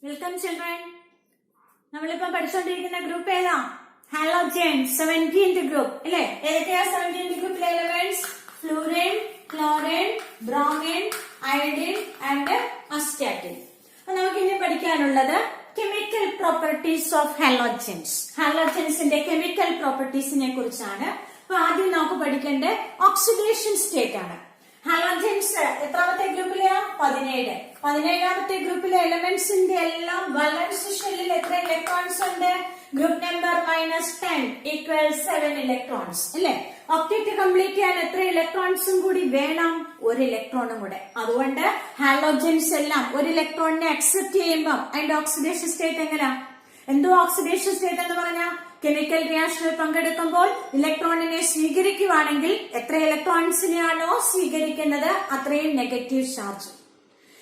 Welcome children. നമ്മളിപ്പോ പഠിച്ചുകൊണ്ടിരിക്കുന്ന group ഏതാ? ഹാലോജൻസ് 17th ഗ്രൂപ്പ് അല്ലേ? ഏതൊക്കെയാ 17th ഗ്രൂപ്പിലെ elements? Fluorine, chlorine, bromine, iodine and astatine. അപ്പൊ നമുക്ക് ഇനി പഠിക്കാനുള്ളത് കെമിക്കൽ പ്രോപ്പർട്ടീസ് ഓഫ് ഹാലോജൻസ്. ഹാലോജൻസിന്റെ കെമിക്കൽ പ്രോപ്പർട്ടീസിനെ കുറിച്ചാണ്. അപ്പൊ ആദ്യം നമുക്ക് പഠിക്കേണ്ട ഓക്സിഡേഷൻ സ്റ്റേറ്റ് ആണ്. ഹാലോജൻസ് എത്രാമത്തെ ഗ്രൂപ്പിലെയാ? 17. 17ാമത്തെ ഗ്രൂപ്പിലെ എലമെന്റ്സിന്റെ എല്ലാം വാലൻസ് ഷെല്ലിൽ എത്ര ഇലക്ട്രോൺസ് ഉണ്ട്? ഗ്രൂപ്പ് നമ്പർ -10 ഈക്വൽസ് 7 ഇലക്ട്രോൺസ് അല്ലെ? ഒക്ടറ്റ് കംപ്ലീറ്റ് ചെയ്യാൻ എത്ര ഇലക്ട്രോൺസും കൂടി വേണം? ഒരു ഇലക്ട്രോണും കൂടെ. അതുകൊണ്ട് ഹാലോജൻസ് എല്ലാം ഒരു ഇലക്ട്രോണിനെ അക്സെപ്റ്റ് ചെയ്യുമ്പോൾ അതിന്റെ ഓക്സിഡേഷൻ സ്റ്റേറ്റ് എങ്ങനെയാ? എന്തോ ഓക്സിഡേഷൻ സ്റ്റേറ്റ് എന്ന് പറഞ്ഞാൽ കെമിക്കൽ റിയാക്ഷനിൽ പങ്കെടുക്കുമ്പോൾ ഇലക്ട്രോണിനെ സ്വീകരിക്കുകയാണെങ്കിൽ എത്ര ഇലക്ട്രോൺസിനെയാണോ സ്വീകരിക്കുന്നത് അത്രയും നെഗറ്റീവ് ചാർജ്,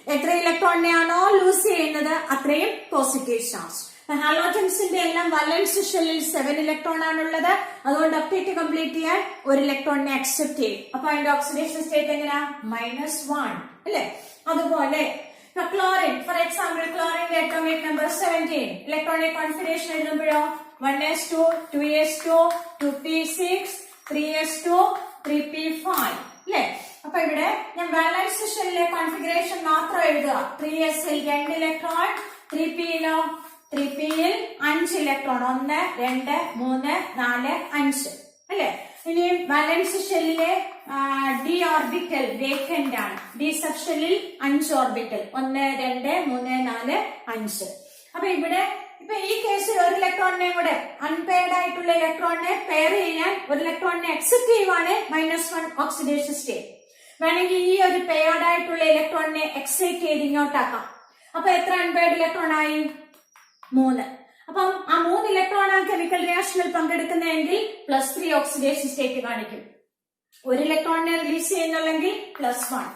എത്ര ഇലക്ട്രോണിനെയാണോ ലൂസ് ചെയ്യുന്നത് അത്രയും പോസിറ്റീവ് ചാർജ്. ഹാലോജൻസിന്റെ എല്ലാം വാലൻസ് ഷെല്ലിൽ 7 ഇലക്ട്രോൺ ആണുള്ളത്. അതുകൊണ്ട് ഒക്ടറ്റ് കംപ്ലീറ്റ് ചെയ്യാൻ ഒരു ഇലക്ട്രോണിനെ അക്സെപ്റ്റ് ചെയ്യും. അപ്പൊ അതിന്റെ ഓക്സിഡേഷൻ സ്റ്റേറ്റ് എങ്ങനെയാ? -1 അല്ലെ? അതുപോലെ ക്ലോറിൻ, ഫോർ എക്സാമ്പിൾ ക്ലോറിന്റെ അറ്റോമിക് നമ്പർ 17. ഇലക്ട്രോണിക് കോൺഫിഗറേഷൻ എഴുതുമ്പോഴോ 1s2 2s2 2p6 3s2 3p5 അല്ലെ? അപ്പൊ ഇവിടെ ഞാൻ വാലൻസ് ഷെല്ലിലെ കോൺഫിഗറേഷൻ മാത്രം എഴുതുക. 3sൽ 2 ഇലക്ട്രോൺ, 3pയിലോ 3pയിൽ 5 ഇലക്ട്രോൺ, 1 2 3 4 5 അല്ലെ? ഇനി വാലൻസ് ഷെല്ലിലെ ഡി ഓർബിറ്റൽ വേക്കന്റ് ആണ്. ഡി സബ് ഷെല്ലിൽ 5 ഓർബിറ്റൽ, 1 2 3 4 5. അപ്പൊ ഇവിടെ ഇപ്പൊ ഈ കേസിൽ ഒരു ഇലക്ട്രോണിനെ കൂടെ അൺപെയർഡ് ആയിട്ടുള്ള ഇലക്ട്രോണിനെ പെയർ ചെയ്യാൻ ഒരു ഇലക്ട്രോണിനെ അക്സെപ്റ്റ് ചെയ്യുവാണ് -1 ഓക്സിഡേഷൻ സ്റ്റേറ്റ്. വേണമെങ്കിൽ ഈ ഒരു പെയർഡ് ആയിട്ടുള്ള ഇലക്ട്രോണിനെ എക്സൈറ്റ് ചെയ്ത് ഇങ്ങോട്ടാക്കാം. അപ്പൊ എത്ര അൺപെയർഡ് ഇലക്ട്രോൺ ആയി? 3. അപ്പം ആ 3 ഇലക്ട്രോൺ ആണ് കെമിക്കൽ റിയാക്ഷനിൽ പങ്കെടുക്കുന്നതെങ്കിൽ +3 ഓക്സിഡേഷൻ സ്റ്റേറ്റ് കാണിക്കും. ഒരു ഇലക്ട്രോണിനെ റിലീസ് ചെയ്യുന്നുള്ളെങ്കിൽ +1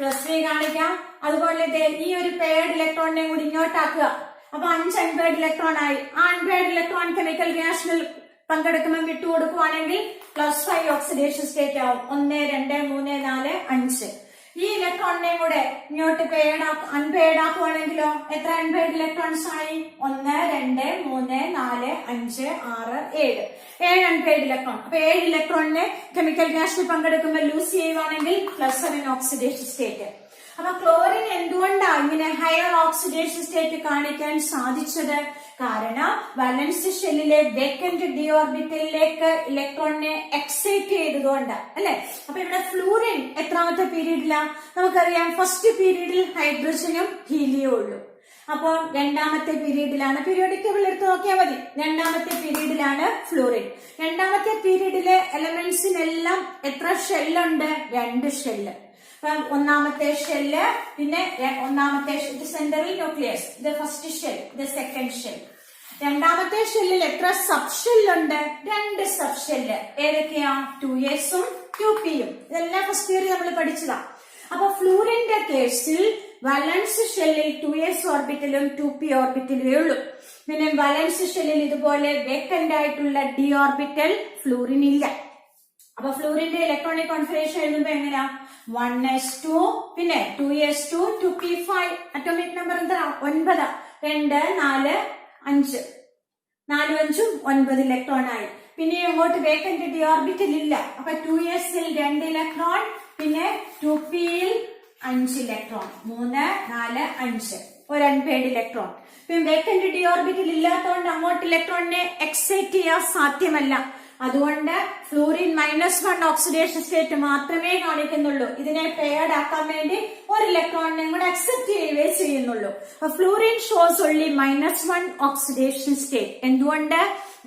+3 കാണിക്കാം. അതുപോലെ ഈ ഒരു പെയർഡ് ഇലക്ട്രോണിനെ കൂടി ഇങ്ങോട്ടാക്കുക. അപ്പൊ 5 അൺപെയർഡ് ഇലക്ട്രോൺ ആയി. ആ അൺപെയർഡ് ഇലക്ട്രോൺ കെമിക്കൽ റിയാക്ഷനിൽ പങ്കെടുക്കുമ്പോൾ വിട്ടുകൊടുക്കുവാണെങ്കിൽ +5 ഓക്സിഡേഷൻ സ്റ്റേറ്റ് ആവും. 1 2 3 4 5. ഈ ഇലക്ട്രോണിനെ കൂടെ ഇങ്ങോട്ട് അൺപെയർഡ് ആക്കുവാണെങ്കിലോ എത്ര അൺപെയർഡ് ഇലക്ട്രോൺസ് ആയി? 1 2 3 4 5 6 7 അൺപെയർഡ് ഇലക്ട്രോൺ. അപ്പൊ 7 ഇലക്ട്രോണിനെ കെമിക്കൽ റിയാക്ഷനിൽ പങ്കെടുക്കുമ്പോൾ ലൂസ് ചെയ്യുവാണെങ്കിൽ +7 ഓക്സിഡേഷൻ സ്റ്റേറ്റ്. അപ്പൊ ക്ലോറിൻ എന്തുകൊണ്ടാണ് ഇങ്ങനെ ഹയർ ഓക്സിഡേഷൻ സ്റ്റേറ്റ് കാണിക്കാൻ സാധിച്ചത്? കാരണം വാലൻസ് ഷെല്ലിലെ വേക്കന്റ് ഡി ഓർബിറ്റലിലേക്ക് ഇലക്ട്രോണിനെ എക്സൈറ്റ് ചെയ്തതുകൊണ്ട് അല്ലെ? അപ്പൊ ഇവിടെ ഫ്ലൂറിൻ എത്രാമത്തെ പീരീഡിലാ? നമുക്കറിയാം ഫസ്റ്റ് പീരീഡിൽ ഹൈഡ്രജനും ഹീലിയവും ഉള്ളൂ. അപ്പോൾ രണ്ടാമത്തെ പീരീഡിലാണ്, പീരിയോഡിക് ടേബിൾ എടുത്ത് നോക്കിയാൽ മതി, രണ്ടാമത്തെ പീരീഡിലാണ് ഫ്ലൂറിൻ. രണ്ടാമത്തെ പീരീഡിലെ എലമെന്റ്സിനെല്ലാം എത്ര ഷെല്ലുണ്ട്? 2 ഷെല്ല്. ഒന്നാമത്തെ ഷെല്ല്, പിന്നെ ഒന്നാമത്തെ സെന്ററിൽ ന്യൂക്ലിയസ്, ഇത് ഫസ്റ്റ് ഷെൽ, ഇത് സെക്കൻഡ് ഷെൽ. രണ്ടാമത്തെ ഷെല്ലിൽ എത്ര സബ് ഷെല്ലുണ്ട്? 2 sub shell. ഏതൊക്കെയാ? 2sഉം 2pയും. ഇതെല്ലാം ഫസ്റ്റ് ഇയർ നമ്മൾ പഠിച്ചതാ. അപ്പൊ ഫ്ലൂറിന്റെ കേസിൽ വാലൻസ് ഷെല്ലിൽ 2s ഓർബിറ്റലും 2p ഓർബിറ്റലേ ഉള്ളൂ. പിന്നെ വാലൻസ് ഷെല്ലിൽ ഇതുപോലെ വേക്കന്റ് ആയിട്ടുള്ള ഡി ഓർബിറ്റൽ ഫ്ലൂറിൻ ഇല്ല. അപ്പൊ ഫ്ലൂറിന്റെ ഇലക്ട്രോണിക് കോൺഫിഗറേഷൻ എഴുതുമ്പോ എങ്ങനെയാ? 1s2 പിന്നെ 2s2 2p5. അറ്റോമിക് നമ്പർ എന്താ? 9. 2 4 5 4 5 9 ഇലക്ട്രോൺ ആയി. പിന്നെ അങ്ങോട്ട് വേക്കന്റ് ഡി ഓർബിറ്റൽ ഇല്ല. അപ്പൊ 2sൽ 2 ഇലക്ട്രോൺ, പിന്നെ 2pയിൽ 5 ഇലക്ട്രോൺ, 3 4 5 ഒരു അൺപെയർഡ് ഇലക്ട്രോൺ. പിന്നെ വേക്കന്റ് ഡി ഓർബിറ്റൽ ഇല്ലാത്തതുകൊണ്ട് അങ്ങോട്ട് ഇലക്ട്രോണിനെ എക്സൈറ്റ് ചെയ്യാൻ സാധ്യമല്ല. അതുകൊണ്ട് ഫ്ലൂറിൻ -1 ഓക്സിഡേഷൻ സ്റ്റേറ്റ് മാത്രമേ കാണിക്കുന്നുള്ളൂ. ഇതിനെ പെയർഡ് ആക്കാൻ വേണ്ടി ഒരു ഇലക്ട്രോണിനെ കൂടെ അക്സെപ്റ്റ് ചെയ്യുകയേ ചെയ്യുന്നുള്ളൂ. Fluorine shows only -1 oxidation state. എന്തുകൊണ്ട്?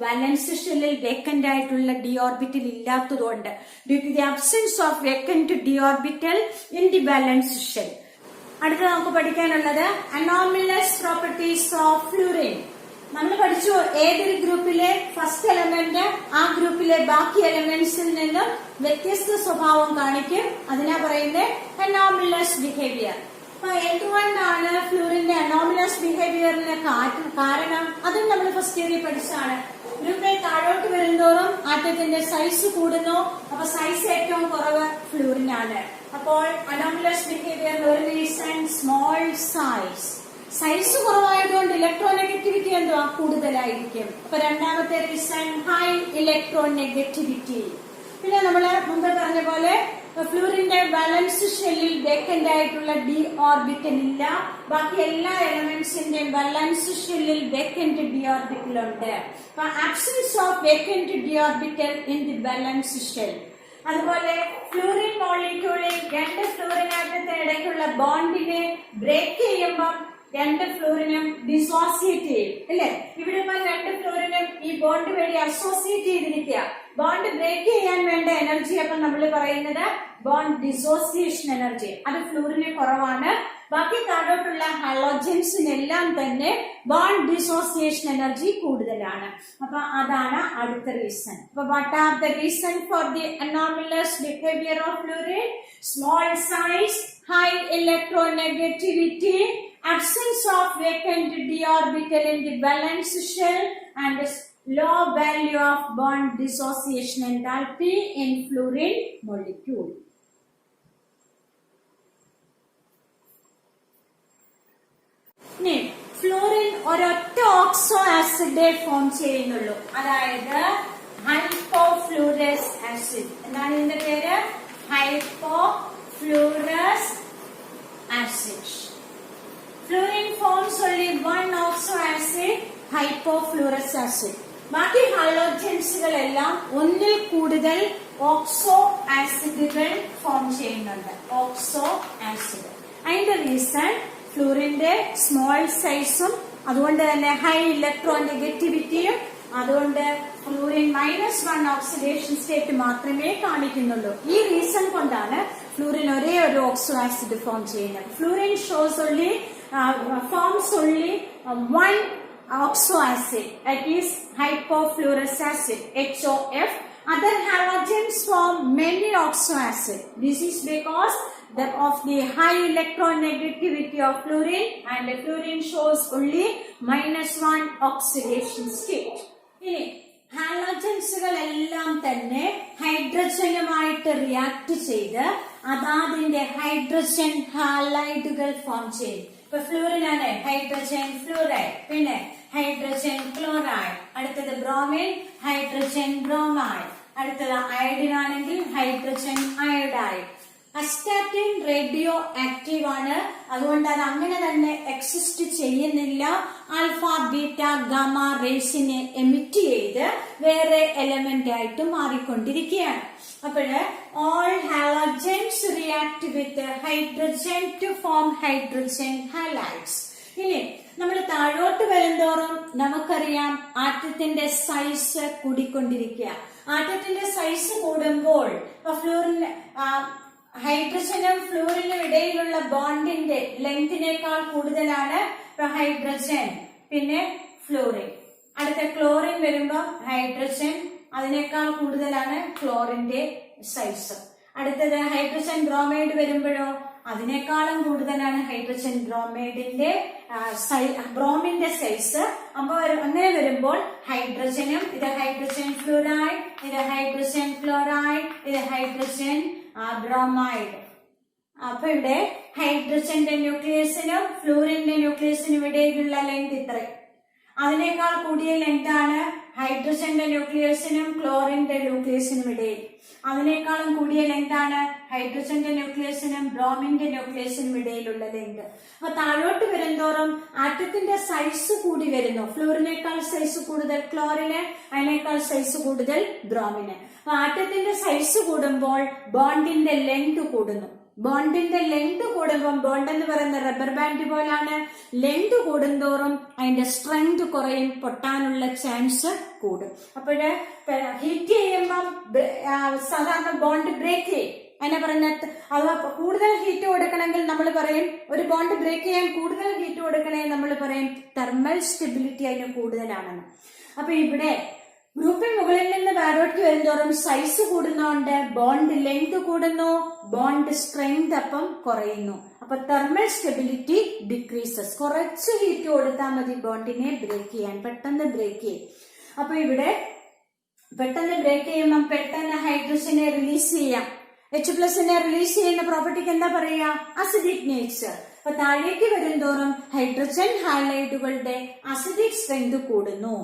വാലൻസ് ഷെല്ലിൽ വേക്കന്റ് ആയിട്ടുള്ള ഡി ഓർബിറ്റൽ ഇല്ലാത്തതുകൊണ്ട്. Due to the absence of vacant D orbital in the valence shell. അടുത്ത നമുക്ക് പഠിക്കാനുള്ളത് അനോമലസ് പ്രോപ്പർട്ടീസ് ഓഫ് ഫ്ലൂറിൻ. നമ്മൾ പഠിച്ചു ഏതൊരു ഗ്രൂപ്പിലെ ഫസ്റ്റ് എലമെന്റ് ആ ഗ്രൂപ്പിലെ ബാക്കി എലമെന്റ്സിൽ നിന്നും വ്യത്യസ്ത സ്വഭാവം കാണിക്കും. അതിനാ പറയുന്നത് അനോമലസ് ബിഹേവിയർ. അപ്പൊ എന്തുകൊണ്ടാണ് ഫ്ലൂറിന്റെ അനോമലസ് ബിഹേവിയറിന് കാരണം? അതും നമ്മൾ ഫസ്റ്റ് ഇയറിൽ പഠിച്ചാണ്. ഗ്രൂപ്പിൽ താഴോട്ട് വരുന്തോറും ആറ്റത്തിന്റെ സൈസ് കൂടുന്നു. അപ്പൊ സൈസ് ഏറ്റവും കുറവ് ഫ്ലൂറിനാണ്. അപ്പോൾ അനോമലസ് ബിഹേവിയറിന് ഒരു റീസൺ സ്മോൾ സൈസ്. സൈസ് കുറവായതുകൊണ്ട് ഇലക്ട്രോനെഗറ്റിവിറ്റി എന്തുവാ കൂടുതലായിരിക്കും. അപ്പൊ രണ്ടാമത്തെ റീസൺ ഹൈ ഇലക്ട്രോനെഗറ്റിവിറ്റി. പിന്നെ നമ്മള് മുമ്പ് പറഞ്ഞ പോലെ ഫ്ലൂറിന്റെ ബാലൻസ് ഷെല്ലിൽ വേക്കന്റ് ആയിട്ടുള്ള ഡി ഓർബിറ്റൽ ഇല്ല. ബാക്കി എല്ലാ എലമെന്റ്സിന്റെയും ബാലൻസ് ഷെല്ലിൽ വേക്കന്റ് ഡി ഓർബിറ്റൽ ഉണ്ട്. അപ്പൊ absence of vacant D orbital in the balance shell. അതുപോലെ ഫ്ലൂറിൻ മോളിക്യൂളിൽ രണ്ട് ഫ്ലൂറിൻ ആറ്റത്തിന് ഇടയ്ക്കുള്ള ബോണ്ടിനെ ബ്രേക്ക് ചെയ്യുമ്പോൾ രണ്ട് ഫ്ലൂറിനും ഡിസോസിയേറ്റ് ചെയ്യും അല്ലെ. ഇവിടെ ഇപ്പൊ രണ്ട് ഫ്ലൂറിനും ഈ ബോണ്ട് വഴി അസോസിയേറ്റ് ചെയ്തിരിക്കുക. ബോണ്ട് ബ്രേക്ക് ചെയ്യാൻ വേണ്ട എനർജി അപ്പൊ നമ്മൾ പറയുന്നത് ബോണ്ട് ഡിസോസിയേഷൻ എനർജി. അത് ഫ്ലൂറിന് കുറവാണ്. ബാക്കി താഴോട്ടുള്ള ഹാലോജൻസിനെല്ലാം തന്നെ ബോണ്ട് ഡിസോസിയേഷൻ എനർജി കൂടുതലാണ്. അപ്പൊ അതാണ് അടുത്ത റീസൺ. അപ്പൊ what are the reason for the anomalous behaviour of fluorine? Small size, high electronegativity, absence of vacant d orbital in the valence shell, and low value of bond dissociation enthalpy in fluorine molecule. Fluorine ഒരൊറ്റ oxo acid form ചെയ്യുന്നുള്ളൂ, അതായത് ഹൈപ്പോഫ്ലൂറസ് acid. എന്താണ് ഇതിന്റെ പേര്? ഹൈപ്പോഫ്ലൂറസ് acid. Fluorine forms only one oxo acid, hypofluorous acid. ബാക്കി ഹാലോജൻസുകളെല്ലാം ഒന്നിൽ കൂടുതൽ oxo ആസിഡുകൾ ഫോം ചെയ്യുന്നുണ്ട്. Oxo acid. അതിന്റെ റീസൺ ഫ്ലൂറിന്റെ സ്മോൾ സൈസും അതുകൊണ്ട് തന്നെ ഹൈ ഇലക്ട്രോനെഗറ്റിവിറ്റിയും അതുകൊണ്ട് ഫ്ലൂറിൻ -1 ഓക്സിഡേഷൻ സ്റ്റേറ്റ് മാത്രമേ കാണിക്കുന്നുള്ളൂ. ഈ റീസൺ കൊണ്ടാണ് ഫ്ലൂറിൻ ഒരേ ഒരു ഓക്സോ ആസിഡ് ഫോം ചെയ്യുന്നത്. Fluorine shows only forms only one oxo acid, that is hypofluorous acid, HOF. Other halogens form many oxo acid. This is because of the high electronegativity of fluorine, and the fluorine shows only -1 oxidation state. ഇനി ഹാലോജൻസുകളെല്ലാം തന്നെ ഹൈഡ്രജനുമായിട്ട് react ചെയ്ത് അതാതിന്റെ hydrogen ഹാലൈഡുകൾ form ചെയ്യും. ഇപ്പൊ fluorine ആണ് hydrogen fluoride, പിന്നെ hydrogen chloride, അടുത്തത് bromine hydrogen bromide, അടുത്തത് iodine ആണെങ്കിൽ hydrogen iodide. Astatine radioactive ആണ്, അതുകൊണ്ട് അത് അങ്ങനെ തന്നെ എക്സിസ്റ്റ് ചെയ്യുന്നില്ല. ആൽഫ ബീറ്റ ഗാമ റേസിനെ എമിറ്റ് ചെയ്ത് വേറെ എലമെന്റ് ആയിട്ട് മാറിക്കൊണ്ടിരിക്കുകയാണ്. അപ്പോഴ് all halogens react with hydrogen to form hydrogen halides. ഇനി നമ്മൾ താഴോട്ട് വരുന്തോറും നമുക്കറിയാം ആറ്റത്തിന്റെ സൈസ് കൂടിക്കൊണ്ടിരിക്കുക. ആറ്റത്തിന്റെ സൈസ് കൂടുമ്പോൾ ഫ്ലൂറിൻ ഹൈഡ്രജനും ഫ്ലൂറിനും ഇടയിലുള്ള ബോണ്ടിന്റെ ലെങ്തിനേക്കാൾ കൂടുതലാണ് ഹൈഡ്രജൻ, പിന്നെ ഫ്ലൂറിൻ. അടുത്ത ക്ലോറിൻ വരുമ്പോ ഹൈഡ്രജൻ അതിനേക്കാൾ കൂടുതലാണ് ക്ലോറിന്റെ സൈസ്. അടുത്തത് ഹൈഡ്രജൻ ബ്രോമൈഡ് വരുമ്പോഴോ അതിനേക്കാളും കൂടുതലാണ് ഹൈഡ്രജൻ ബ്രോമൈഡിന്റെ ബ്രോമിന്റെ സൈസ്. അപ്പൊ അങ്ങനെ വരുമ്പോൾ ഹൈഡ്രജനും ഇത് ഹൈഡ്രജൻ ഫ്ലൂറൈഡ്, ഇത് ഹൈഡ്രജൻ ക്ലോറൈഡ്, ഇത് ഹൈഡ്രജൻ ബ്രോമൈഡ്. അപ്പൊ ഇവിടെ ഹൈഡ്രജന്റെ ന്യൂക്ലിയസിനും ഫ്ലൂറിന്റെ ന്യൂക്ലിയസിനും ഇടയിലുള്ള ലെങ്ത് ഇത്രയും. അതിനേക്കാൾ കൂടിയ ലെങ്ത് ആണ് ഹൈഡ്രജന്റെ ന്യൂക്ലിയസിനും ക്ലോറിന്റെ ന്യൂക്ലിയസിനും ഇടയിൽ. അതിനേക്കാളും കൂടിയ ലെങ്ത് ആണ് ഹൈഡ്രജന്റെ ന്യൂക്ലിയസിനും ബ്രോമിന്റെ ന്യൂക്ലിയസിനും ഇടയിലുള്ള ലെങ്ത്. അപ്പൊ താഴോട്ട് വരുന്തോറും ആറ്റത്തിന്റെ സൈസ് കൂടി വരുന്നു. ഫ്ലൂറിനേക്കാൾ സൈസ് കൂടുതൽ ക്ലോറിന്, അതിനേക്കാൾ സൈസ് കൂടുതൽ ബ്രോമിന്. അപ്പൊ ആറ്റത്തിന്റെ സൈസ് കൂടുമ്പോൾ ബോണ്ടിന്റെ ലെങ്ത് കൂടുന്നു. ബോണ്ടിന്റെ ലെങ്ത് കൂടുമ്പോൾ, ബോണ്ട് എന്ന് പറയുന്ന റബ്ബർ ബാൻഡ് പോലാണ്, ലെങ്ത് കൂടുന്തോറും അതിന്റെ സ്ട്രെങ്ത് കുറയും, പൊട്ടാനുള്ള ചാൻസ് കൂടും. അപ്പോഴ് ഹീറ്റ് ചെയ്യുമ്പം സാധാരണ ബോണ്ട് ബ്രേക്ക് ചെയ്യും. അതിനെ പറഞ്ഞ അഥവാ കൂടുതൽ ഹീറ്റ് കൊടുക്കണമെങ്കിൽ നമ്മൾ പറയും, ഒരു ബോണ്ട് ബ്രേക്ക് ചെയ്യാൻ കൂടുതൽ ഹീറ്റ് കൊടുക്കണമെങ്കിൽ നമ്മൾ പറയും തെർമൽ സ്റ്റെബിലിറ്റി അതിന് കൂടുതലാണെന്ന്. അപ്പൊ ഇവിടെ ഗ്രൂപ്പിൽ മുകളിൽ നിന്ന് താഴോട്ട് വരുന്തോറും സൈസ് കൂടുന്നതുകൊണ്ട് ബോണ്ട് ലെങ്ത് കൂടുന്നു, ബോണ്ട് സ്ട്രെങ്ത് അപ്പം കുറയുന്നു. അപ്പൊ തെർമൽ സ്റ്റെബിലിറ്റി ഡിക്രീസസ്. കുറച്ച് ഹീറ്റ് കൊടുത്താൽ മതി ബോണ്ടിനെ ബ്രേക്ക് ചെയ്യാൻ, പെട്ടെന്ന് ബ്രേക്ക് ചെയ്യും. അപ്പൊ ഇവിടെ പെട്ടെന്ന് ബ്രേക്ക് ചെയ്യുമ്പോൾ പെട്ടെന്ന് ഹൈഡ്രജനെ റിലീസ് ചെയ്യാം. H+ റിലീസ് ചെയ്യുന്ന പ്രോപ്പർട്ടിക്ക് എന്താ പറയുക? Acidic nature. അപ്പൊ താഴേക്ക് വരുംതോറും ഹൈഡ്രജൻ ഹാലൈഡുകളുടെ അസിഡിക് സ്ട്രെങ്ത് കൂടുന്നു.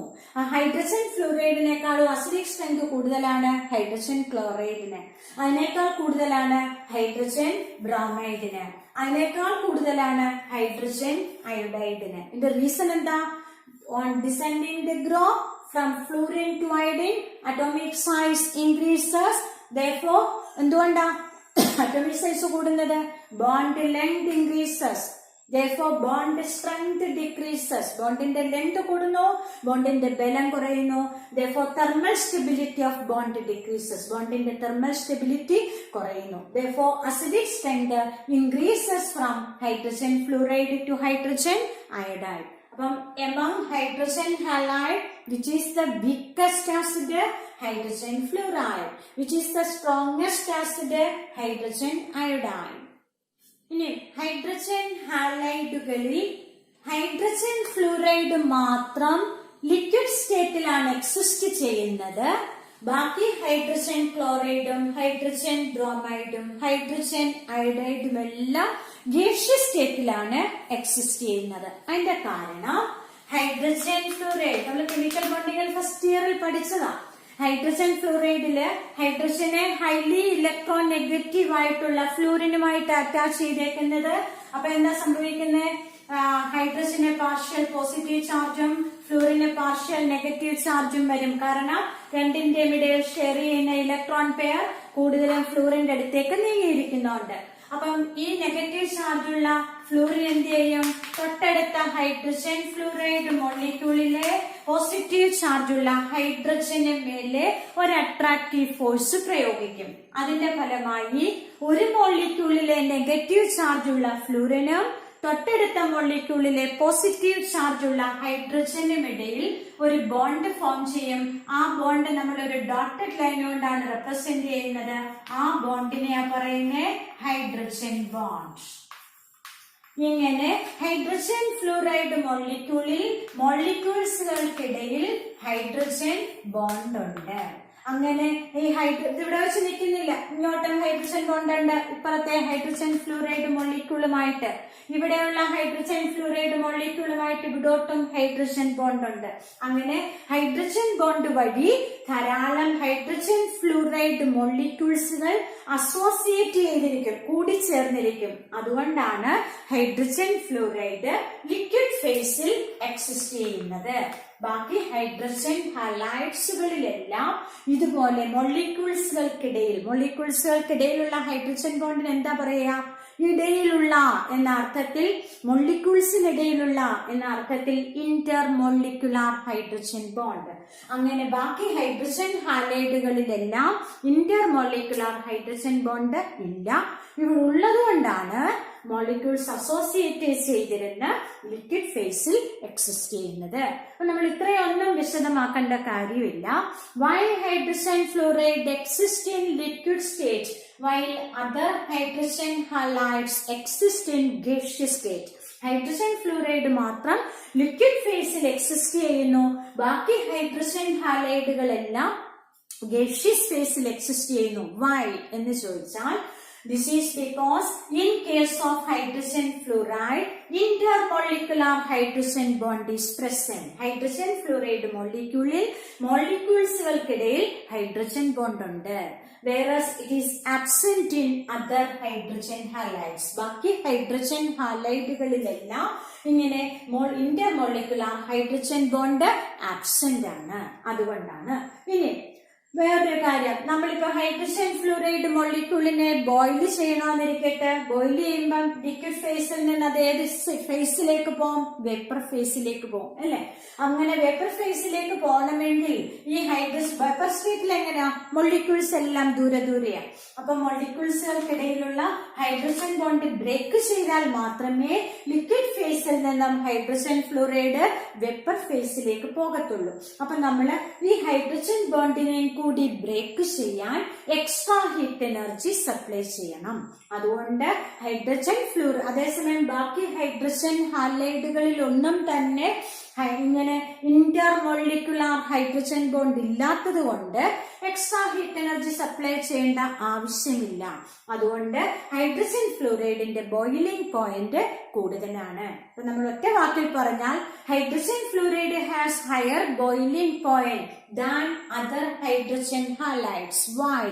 ഹൈഡ്രജൻ ഫ്ലൂറൈഡിനേക്കാളും അസിഡിക് സ്ട്രെങ്ത് കൂടുതലാണ് ഹൈഡ്രജൻ ക്ലോറൈഡിന്, അതിനേക്കാൾ കൂടുതലാണ് ഹൈഡ്രജൻ ബ്രോമൈഡിന്, അതിനേക്കാൾ കൂടുതലാണ് ഹൈഡ്രജൻ അയോഡൈഡിന്. ഇതിന്റെ റീസൺ എന്താ? On descending the group from fluorine to iodine, atomic size increases. Therefore, എന്തുകൊണ്ടാ atomic size കൂടുന്നത്? Bond length increases. Therefore, bond strength decreases. ബോണ്ടിന്റെ ലെങ്ത് കൂടുന്നു, ബോണ്ടിന്റെ ബലം കുറയുന്നു. Therefore, thermal stability of bond decreases. ബോണ്ടിന്റെ thermal stability കുറയുന്നു. Therefore, acidic strength increases from hydrogen fluoride to hydrogen iodide. അപ്പം among hydrogen halide, which is the weakest acid, hydrogen fluoride, which is the strongest acid, hydrogen iodide. ഇനി hydrogen ഹാലൈഡുകളിൽ hydrogen fluoride മാത്രം liquid സ്റ്റേറ്റിലാണ് exist ചെയ്യുന്നത്. ബാക്കി hydrogen ക്ലോറൈഡും hydrogen ബ്രോമൈഡും hydrogen അയോഡൈഡും എല്ലാം gaseous സ്റ്റേറ്റിലാണ് exist ചെയ്യുന്നത്. അതിന്റെ കാരണം hydrogen fluoride നമ്മൾ കെമിക്കൽ ബോണ്ടിങ്ങിൽ ഫസ്റ്റ് ഇയറിൽ പഠിച്ചതാ. ഹൈഡ്രജൻ ഫ്ലൂറൈഡില് ഹൈഡ്രജനെ ഹൈലി ഇലക്ട്രോൺ നെഗറ്റീവ് ആയിട്ടുള്ള ഫ്ലൂറിനുമായിട്ട് അറ്റാച്ച് ചെയ്തേക്കുന്നത്. അപ്പൊ എന്താ സംഭവിക്കുന്നത്? ഹൈഡ്രജന് പാർഷ്യൽ പോസിറ്റീവ് ചാർജും ഫ്ലൂറിന് പാർഷ്യൽ നെഗറ്റീവ് ചാർജും വരും. കാരണം രണ്ടിന്റെയും ഇടയിൽ ഷെയർ ചെയ്യുന്ന ഇലക്ട്രോൺ പെയർ കൂടുതലും ഫ്ലൂറിന്റെ അടുത്തേക്ക് നീങ്ങിയിരിക്കുന്നുണ്ട്. അപ്പം ഈ നെഗറ്റീവ് ചാർജുള്ള ഫ്ലൂറിൻ എന്ത് ചെയ്യും? തൊട്ടടുത്ത ഹൈഡ്രജൻ ഫ്ലൂറൈഡ് മോളിക്യൂളിലെ പോസിറ്റീവ് ചാർജുള്ള ഹൈഡ്രജന് മേലെ ഒരു അട്രാക്റ്റീവ് ഫോഴ്സ് പ്രയോഗിക്കും. അതിന്റെ ഫലമായി ഒരു മോളിക്യൂളിലെ നെഗറ്റീവ് ചാർജുള്ള ഫ്ലൂറിനും തൊട്ടടുത്ത മോളിക്യൂളിലെ പോസിറ്റീവ് ചാർജുള്ള ഹൈഡ്രജനും ഇടയിൽ ഒരു ബോണ്ട് ഫോം ചെയ്യും. ആ ബോണ്ട് നമ്മൾ ഒരു ഡോട്ടഡ് ലൈൻ കൊണ്ടാണ് റെപ്രസെന്റ് ചെയ്യുന്നത്. ആ ബോണ്ടിനെയാ പറയുന്നത് ഹൈഡ്രജൻ ബോണ്ട്. ഇങ്ങനെ ഹൈഡ്രജൻ ഫ്ലൂറൈഡ് മോളിക്യൂളിൽ മോളിക്യൂൾസുകൾക്കിടയിൽ ഹൈഡ്രജൻ ബോണ്ട് ഉണ്ട്. അങ്ങനെ ഈ ഇവിടെ വെച്ച് നിൽക്കുന്നില്ല, ഇങ്ങോട്ടും ഹൈഡ്രജൻ ബോണ്ടുണ്ട് ഇപ്പുറത്തെ ഹൈഡ്രജൻ ഫ്ലൂറൈഡ് മോളിക്യൂളുമായിട്ട്. ഇവിടെയുള്ള ഹൈഡ്രജൻ ഫ്ലൂറൈഡ് മോളിക്യൂളുമായിട്ട് ഇവിടോട്ടും ഹൈഡ്രജൻ ബോണ്ട് ഉണ്ട്. അങ്ങനെ ഹൈഡ്രജൻ ബോണ്ട് വഴി ധാരാളം ഹൈഡ്രജൻ ഫ്ലൂറൈഡ് മോളിക്യൂൾസുകൾ അസോസിയേറ്റ് ചെയ്തിരിക്കും, കൂടിച്ചേർന്നിരിക്കും. അതുകൊണ്ടാണ് ഹൈഡ്രജൻ ഫ്ലൂറൈഡ് ലിക്വിഡ് ഫേസിൽ എക്സിസ്റ്റ് ചെയ്യുന്നത്. ബാക്കി ഹൈഡ്രജൻ ഹാലൈഡ്സുകളിലെല്ലാം ഇതുപോലെ മോളിക്യൂൾസുകൾക്കിടയിലുള്ള ഹൈഡ്രജൻ ബോണ്ടിന് എന്താ പറയാ? ഇടയിലുള്ള എന്ന അർത്ഥത്തിൽ, മോളിക്യൂൾസിനിടയിലുള്ള എന്ന അർത്ഥത്തിൽ ഇന്റർ മോളിക്കുലാർ ഹൈഡ്രജൻ ബോണ്ട്. അങ്ങനെ ബാക്കി ഹൈഡ്രജൻ ഹാലൈഡുകളിലെല്ലാം ഇന്റർ മോളിക്കുലാർ ഹൈഡ്രജൻ ബോണ്ട് ഇല്ല. ഇവിടെ ഉള്ളത് കൊണ്ടാണ് മോളിക്യൂൾസ് അസോസിയേറ്റ് ചെയ്തിരുന്ന ലിക്വിഡ് ഫേസിൽ എക്സിസ്റ്റ് ചെയ്യുന്നത്. അപ്പൊ നമ്മൾ ഇത്രയൊന്നും വിശദമാക്കേണ്ട കാര്യമില്ല. Why hydrogen fluoride exist in liquid state while other hydrogen halides exist in gaseous state. Hydrogen fluoride മാത്രം ലിക്വിഡ് ഫേസിൽ എക്സിസ്റ്റ് ചെയ്യുന്നു, ബാക്കി ഹൈഡ്രജൻ ഹാലൈഡുകളെല്ലാം gaseous ഫേസിൽ എക്സിസ്റ്റ് ചെയ്യുന്നു. വൈ എന്ന് ചോദിച്ചാൽ this is because in case of hydrogen fluoride intermolecular hydrogen bond is present. hydrogen fluoride മോളിക്യൂളിൽ മോളിക്യൂൾസുകൾക്കിടയിൽ ഹൈഡ്രജൻ ബോണ്ട് ഉണ്ട്. whereas it is absent in other hydrogen halides. ബാക്കി ഹൈഡ്രജൻ ഹാലൈഡുകളിലെല്ലാം ഇങ്ങനെ ഇന്റർമോളിക്കുലാർ ഹൈഡ്രജൻ ബോണ്ട് ആബ്സെന്റ് ആണ്. അതുകൊണ്ടാണ്. ഇനി വേറൊരു കാര്യം, നമ്മളിപ്പോ ഹൈഡ്രജൻ ഫ്ലൂറൈഡ് മോളിക്യൂളിനെ ബോയിൽ ചെയ്യണമെന്നിരിക്കട്ടെ. ബോയിൽ ചെയ്യുമ്പം ലിക്വിഡ് ഫേസിൽ നിന്ന് അത് ഏത് ഫേസിലേക്ക് പോകും? വേപ്പർ ഫേസിലേക്ക് പോകും അല്ലെ? അങ്ങനെ വേപ്പർ ഫേസിലേക്ക് പോകണമെങ്കിൽ ഈ വേപ്പർ സ്റ്റേറ്റിൽ എങ്ങനെയാ? മോളിക്യൂൾസ് എല്ലാം ദൂരെയാ. അപ്പൊ മോളിക്യൂൾസുകൾക്കിടയിലുള്ള ഹൈഡ്രജൻ ബോണ്ട് ബ്രേക്ക് ചെയ്താൽ മാത്രമേ ലിക്വിഡ് ഫേസിൽ നിന്നും ഹൈഡ്രജൻ ഫ്ലൂറൈഡ് വേപ്പർ ഫേസിലേക്ക് പോകത്തുള്ളൂ. അപ്പൊ നമ്മള് ഈ ഹൈഡ്രജൻ ബോണ്ടിനെ കൂടി ബ്രേക്ക് ചെയ്യാൻ എക്സ്ട്രാ ഹീറ്റ് എനർജി സപ്ലൈ ചെയ്യണം. അതുകൊണ്ട് ഹൈഡ്രജൻ അതേസമയം ബാക്കി ഹൈഡ്രജൻ ഹാലൈഡുകളിൽ ഒന്നും തന്നെ ഇങ്ങനെ ഇന്റർമോളിക്കുലാർ ഹൈഡ്രജൻ ബോണ്ട് ഇല്ലാത്തത് കൊണ്ട് എക്സ്ട്രാ ഹീറ്റ് എനർജി സപ്ലൈ ചെയ്യേണ്ട ആവശ്യമില്ല. അതുകൊണ്ട് ഹൈഡ്രജൻ ഫ്ലൂറൈഡിന്റെ ബോയിലിംഗ് പോയിന്റ് കൂടുതലാണ്. അപ്പൊ നമ്മൾ ഒറ്റ വാക്കിൽ പറഞ്ഞാൽ hydrogen fluoride has higher boiling point than other hydrogen halides. Why?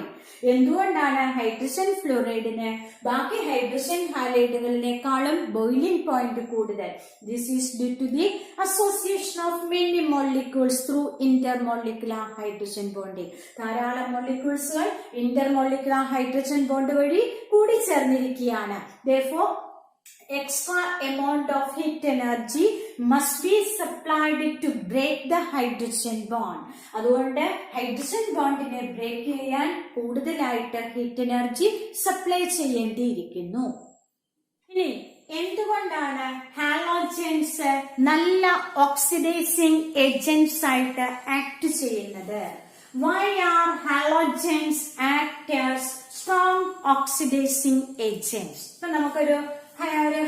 എന്തുകൊണ്ടാണ് ഹൈഡ്രജൻ ഫ്ലൂറൈഡിന് ബാക്കി ഹൈഡ്രജൻ ഹാലൈഡുകളിനേക്കാളും ബോയിലിംഗ് പോയിന്റ് കൂടുതൽ? This is due to the association of many molecules through intermolecular hydrogen bonding. ധാരാളം മോളിക്യൂൾസുകൾ ഇന്റർമോളിക്കുലാർ ഹൈഡ്രജൻ ബോണ്ട് വഴി കൂടിച്ചേർന്നിരിക്കുകയാണ്. Therefore, extra amount of heat energy must be supplied to break the hydrogen bond. അതുകൊണ്ട് hydrogen ബോണ്ടിനെ break ചെയ്യാൻ കൂടുതലായിട്ട് heat energy supply ചെയ്യേണ്ടിയിരിക്കുന്നു. ഇനി എന്തുകൊണ്ടാണ് halogens നല്ല ഓക്സിഡൈസിംഗ് ഏജന്റ്സ് ആയിട്ട് ആക്ട് ചെയ്യുന്നത്? Why are halogens act as strong oxidizing agents? ഇപ്പൊ നമുക്കൊരു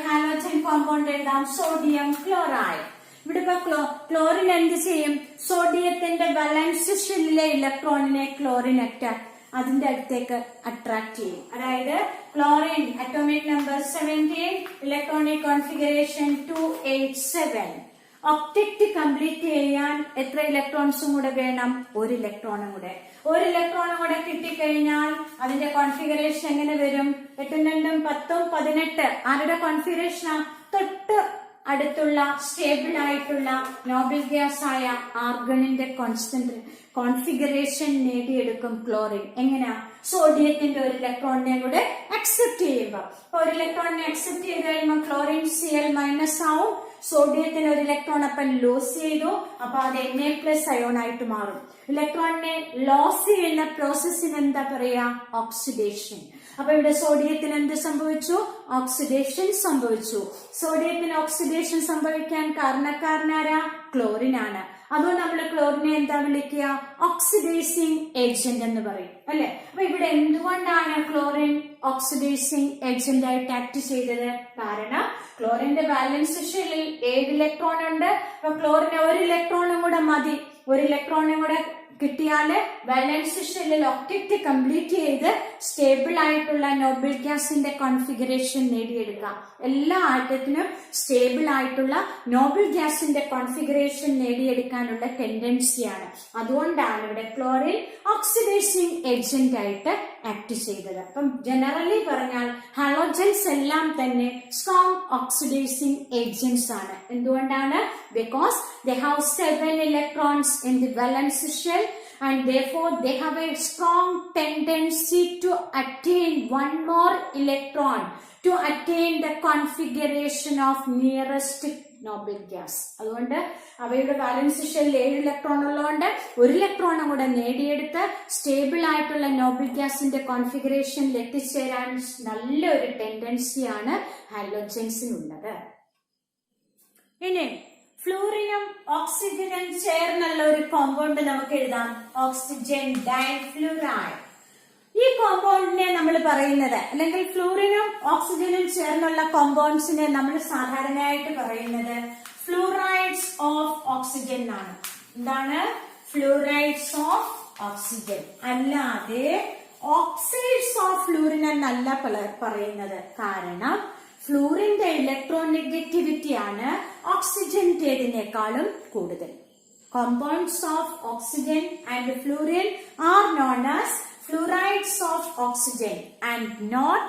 ഹാലോജൻ കോമ്പൗണ്ട് എഴുതാം, സോഡിയം ക്ലോറൈഡ്. ഇവിടെ ഇപ്പൊ ക്ലോറിൻ എന്ത് ചെയ്യും? സോഡിയത്തിന്റെ ബാലൻസ് ഷെല്ലിലെ ഇലക്ട്രോണിനെ ക്ലോറിൻ അതിന്റെ അടുത്തേക്ക് അട്രാക്ട് ചെയ്യും. അതായത് chlorine atomic number 17, electronic configuration 287. Octet complete ചെയ്യാൻ എത്ര ഇലക്ട്രോൺസും കൂടെ വേണം? ഒരു ഇലക്ട്രോണും കൂടെ കിട്ടിക്കഴിഞ്ഞാൽ അതിന്റെ കോൺഫിഗറേഷൻ എങ്ങനെ വരും? 8 2 10 18. ആരുടെ കോൺഫിഗറേഷനാ? തൊട്ട് അടുത്തുള്ള സ്റ്റേബിൾ ആയിട്ടുള്ള നോബൽ ഗ്യാസ് ആയ ആർഗണിന്റെ കോൺഫിഗറേഷൻ നേടിയെടുക്കും ക്ലോറിൻ. എങ്ങനെയാ? സോഡിയത്തിന്റെ ഒരു ഇലക്ട്രോണിനെ കൂടെ അക്സെപ്റ്റ് ചെയ്യുമ്പോ. ഒരു ഇലക്ട്രോണിനെ അക്സെപ്റ്റ് ചെയ്ത് കഴിയുമ്പോൾ ക്ലോറിൻ Cl- ആവും. സോഡിയത്തിന് ഒരു ഇലക്ട്രോൺ അപ്പം ലോസ് ചെയ്തു, അപ്പൊ അത് Na+ അയോൺ ആയിട്ട് മാറും. ഇലക്ട്രോണിനെ ലോസ് ചെയ്യുന്ന പ്രോസസ്സിന് എന്താ പറയാ? ഓക്സിഡേഷൻ. അപ്പൊ ഇവിടെ സോഡിയത്തിന് എന്ത് സംഭവിച്ചു? ഓക്സിഡേഷൻ സംഭവിച്ചു. സോഡിയത്തിന് ഓക്സിഡേഷൻ സംഭവിക്കാൻ കാരണക്കാരനാരാ? ക്ലോറിൻ ആണ്. അതുകൊണ്ട് നമ്മൾ ക്ലോറിനെ എന്താ വിളിക്കുക? ഓക്സിഡൈസിംഗ് ഏജന്റ് എന്ന് പറയും, അല്ലെ? അപ്പൊ ഇവിടെ എന്തുകൊണ്ടാണ് ക്ലോറിൻ ഓക്സിഡൈസിംഗ് ഏജന്റ് ആയിട്ട് ആക്ട് ചെയ്തത്? കാരണം ക്ലോറിന്റെ ബാലൻസ് ഷെല്ലിൽ 7 ഇലക്ട്രോൺ ഉണ്ട്. അപ്പൊ ക്ലോറിന് ഒരു ഇലക്ട്രോണും കൂടെ മതി. ഒരു ഇലക്ട്രോണും കൂടെ കിട്ടിയാല് ബാലൻസ് ഷെല്ലിൽ ഒക്ടറ്റ് കംപ്ലീറ്റ് ചെയ്ത് സ്റ്റേബിൾ ആയിട്ടുള്ള നോബൽ ഗ്യാസിന്റെ കോൺഫിഗറേഷൻ നേടിയെടുക്കാം. എല്ലാ ആറ്റത്തിനും സ്റ്റേബിൾ ആയിട്ടുള്ള നോബൽ ഗ്യാസിന്റെ കോൺഫിഗറേഷൻ നേടിയെടുക്കാനുള്ള ടെൻഡൻസിയാണ്. അതുകൊണ്ടാണ് ഇവിടെ ക്ലോറിൻ ഓക്സിഡൈസിംഗ് ഏജന്റ് ആയിട്ട് ആക്ട് ചെയ്തത്. അപ്പം ജനറലി പറഞ്ഞാൽ ഹാലോജൻസ് എല്ലാം തന്നെ സ്ട്രോങ് ഓക്സിഡൈസിംഗ് ഏജന്റ്സ് ആണ്. എന്തുകൊണ്ടാണ്? Because they have 7 electrons in the valence shell and therefore they have a strong tendency to attain one more electron to attain the configuration of nearest Nobel gas. അതുകൊണ്ട് അവയുടെ balance ഷെല്ലിൽ 7 electron ഉള്ളതുകൊണ്ട് ഒരു ഇലക്ട്രോണും കൂടെ നേടിയെടുത്ത് stable ആയിട്ടുള്ള Nobel ഗ്യാസിന്റെ കോൺഫിഗറേഷനിൽ എത്തിച്ചേരാൻ നല്ലൊരു ടെൻഡൻസിയാണ് ഹാലോജൻസിനുള്ളത്. ഇനി ഫ്ലൂറിനും ഓക്സിജനും ചേർന്നുള്ള ഒരു കോമ്പൗണ്ട് നമുക്ക് എഴുതാം, ഓക്സിജൻ ഡൈഫ്ലൂറൈഡ്. ഈ കോമ്പൗണ്ടിനെ നമ്മൾ പറയുന്നത്, അല്ലെങ്കിൽ ഫ്ലൂറിനും ഓക്സിജനും ചേർന്നുള്ള കോമ്പൗണ്ട്സിനെ നമ്മൾ സാധാരണയായിട്ട് പറയുന്നത് ഫ്ലൂറൈഡ്സ് ഓഫ് ഓക്സിജൻ ആണ്. എന്താണ്? Fluorides of oxygen. അല്ലാതെ ഓക്സൈഡ്സ് ഓഫ് ഫ്ലൂറിൻ എന്നല്ല പറയുന്നത്. കാരണം ഫ്ലൂറിന്റെ ഇലക്ട്രോൺ നെഗറ്റിവിറ്റി ആണ് ഓക്സിജന്റേതിനേക്കാളും കൂടുതൽ. Compounds of oxygen and fluorine are known as fluorides of oxygen and not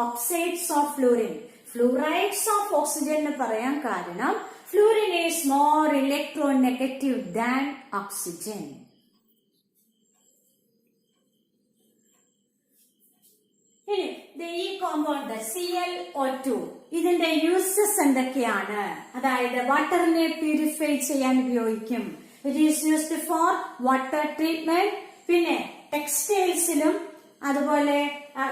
oxides of fluorine. Fluorides of oxygen എന്ന് പറയാൻ കാരണം fluorine is more electronegative than oxygen. ഇനി ഈ കോമ്പൗണ്ട് ClO2 ഇതിന്റെ യൂസസ് എന്തൊക്കെയാണ്? അതായത് വാട്ടറിനെ പ്യൂരിഫൈ ചെയ്യാൻ ഉപയോഗിക്കും. It is used for water treatment. പിന്നെ ടെക്സ്റ്റൈൽസിലും അതുപോലെ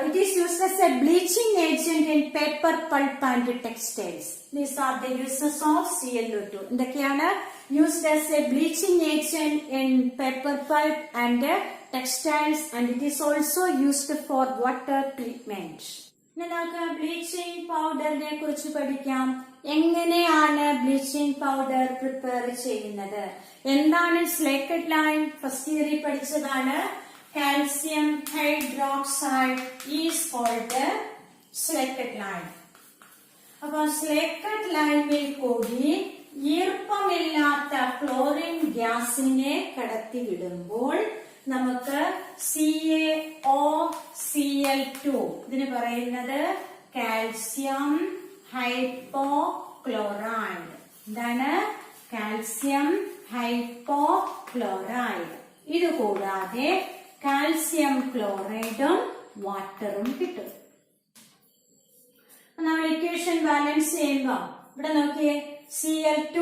it is used as a bleaching agent in paper, pulp and textiles. These are the uses of ClO2. എന്തൊക്കെയാണ്? Used as a bleaching agent in paper, pulp and textiles, and it is also used for water treatment. ഇനി നമുക്ക് bleaching പൗഡറിനെ കുറിച്ച് പഠിക്കാം. എങ്ങനെയാണ് bleaching powder prepare ചെയ്യുന്നത്? എന്താണ് slaked lime? First ഇയറിൽ പഠിച്ചതാണ്. Calcium hydroxide is called slaked lime. അപ്പൊ സ്ലേക്കറ്റ് ലൈമിൽ കൂടി ഈർപ്പമില്ലാത്ത ക്ലോറിൻ ഗ്യാസിനെ കടത്തിവിടുമ്പോൾ നമുക്ക് CaOCl2, ഇതിന് പറയുന്നത് കാൽസ്യം ഹൈപ്പോക്ലോറൈഡ്. എന്താണ്? Calcium hypochloride. ഇത് കൂടാതെ കാൽസ്യം ക്ലോറൈഡും വാട്ടറും കിട്ടും. നമ്മൾ ഇക്വേഷൻ ബാലൻസ് ചെയ്യുമ്പോ ഇവിടെ നോക്കിയേ, Cl2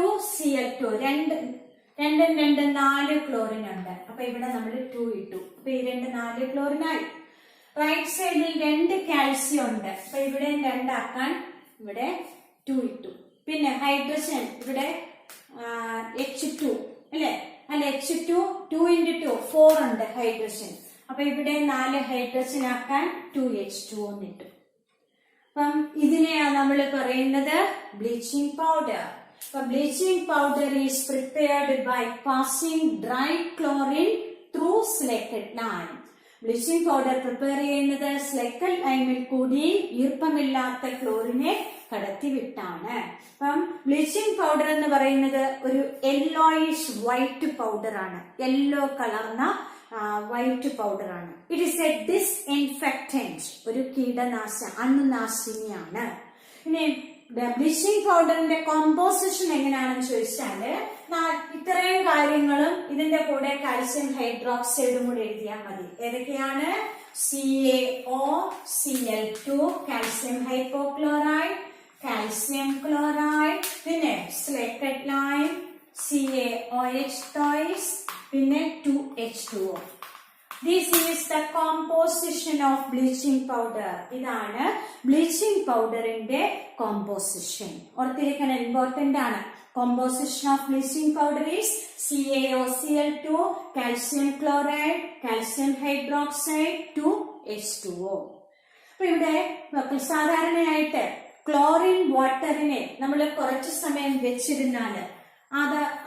രണ്ടും 4 ക്ലോറിൻ ഉണ്ട്. അപ്പൊ ഇവിടെ നമ്മൾ 2 ഇട്ടു. അപ്പൊ ഈ 4 ക്ലോറിനായി. റൈറ്റ് സൈഡിൽ 2 കാൽസ്യം ഉണ്ട്. അപ്പൊ ഇവിടെ 2 ആക്കാൻ ഇവിടെ 2 ഇട്ടു. പിന്നെ ഹൈഡ്രജൻ ഇവിടെ H2 അല്ലെ? അല്ല, H2 2 × 2 4 ഉണ്ട് ഹൈഡ്രജൻ. അപ്പൊ ഇവിടെ 4 ഹൈഡ്രജൻ ആക്കാൻ 2H2 ഇട്ടു. അപ്പം ഇതിനെയാണ് നമ്മൾ പറയുന്നത് ബ്ലീച്ചിങ് പൗഡർ. അപ്പൊ bleaching powder is prepared by passing dry chlorine through slaked lime. Bleaching powder prepare ചെയ്യുന്നത് സ്ലേക്കറ്റ് ലൈമിൽ കൂടി ഈർപ്പമില്ലാത്ത ക്ലോറിനെ കടത്തിവിട്ടാണ്. അപ്പം ബ്ലീച്ചിങ് പൗഡർ എന്ന് പറയുന്നത് ഒരു യെല്ലോയിഷ് വൈറ്റ് പൗഡർ ആണ്. യെല്ലോ കളർന്ന വൈറ്റ് പൗഡർ ആണ്. ഇറ്റ് ഈസ് എ ഡിസ്ഇൻഫെക്റ്റന്റ്, ഒരു അണുനാശിനിയാണ്. ഇനി ബ്ലീച്ചിങ് പൗഡറിന്റെ കോമ്പോസിഷൻ എങ്ങനെയാണെന്ന് ചോദിച്ചാല് ഇത്രയും കാര്യങ്ങളും ഇതിന്റെ കൂടെ കാൽസ്യം ഹൈഡ്രോക്സൈഡും കൂടെ എഴുതിയാൽ മതി. ഏതൊക്കെയാണ്? CaOCl2 calcium hypochloride, calcium chloride, പിന്നെ സ്ലേക്കറ്റ് ലൈം, CaOH, പിന്നെ 2H2O. This is the composition of bleaching powder. ഇതാണ് ബ്ലീച്ചിങ് പൗഡറിന്റെ കോമ്പോസിഷൻ. ഓർത്തിരിക്കാൻ ഇമ്പോർട്ടന്റ് ആണ്. Composition of bleaching powder is CaOCl2, calcium chloride, calcium hydroxide, 2H2O. അപ്പൊ ഇവിടെ സാധാരണയായിട്ട് ക്ലോറിൻ വാട്ടറിനെ നമ്മൾ കുറച്ചു സമയം വെച്ചിരുന്നാല്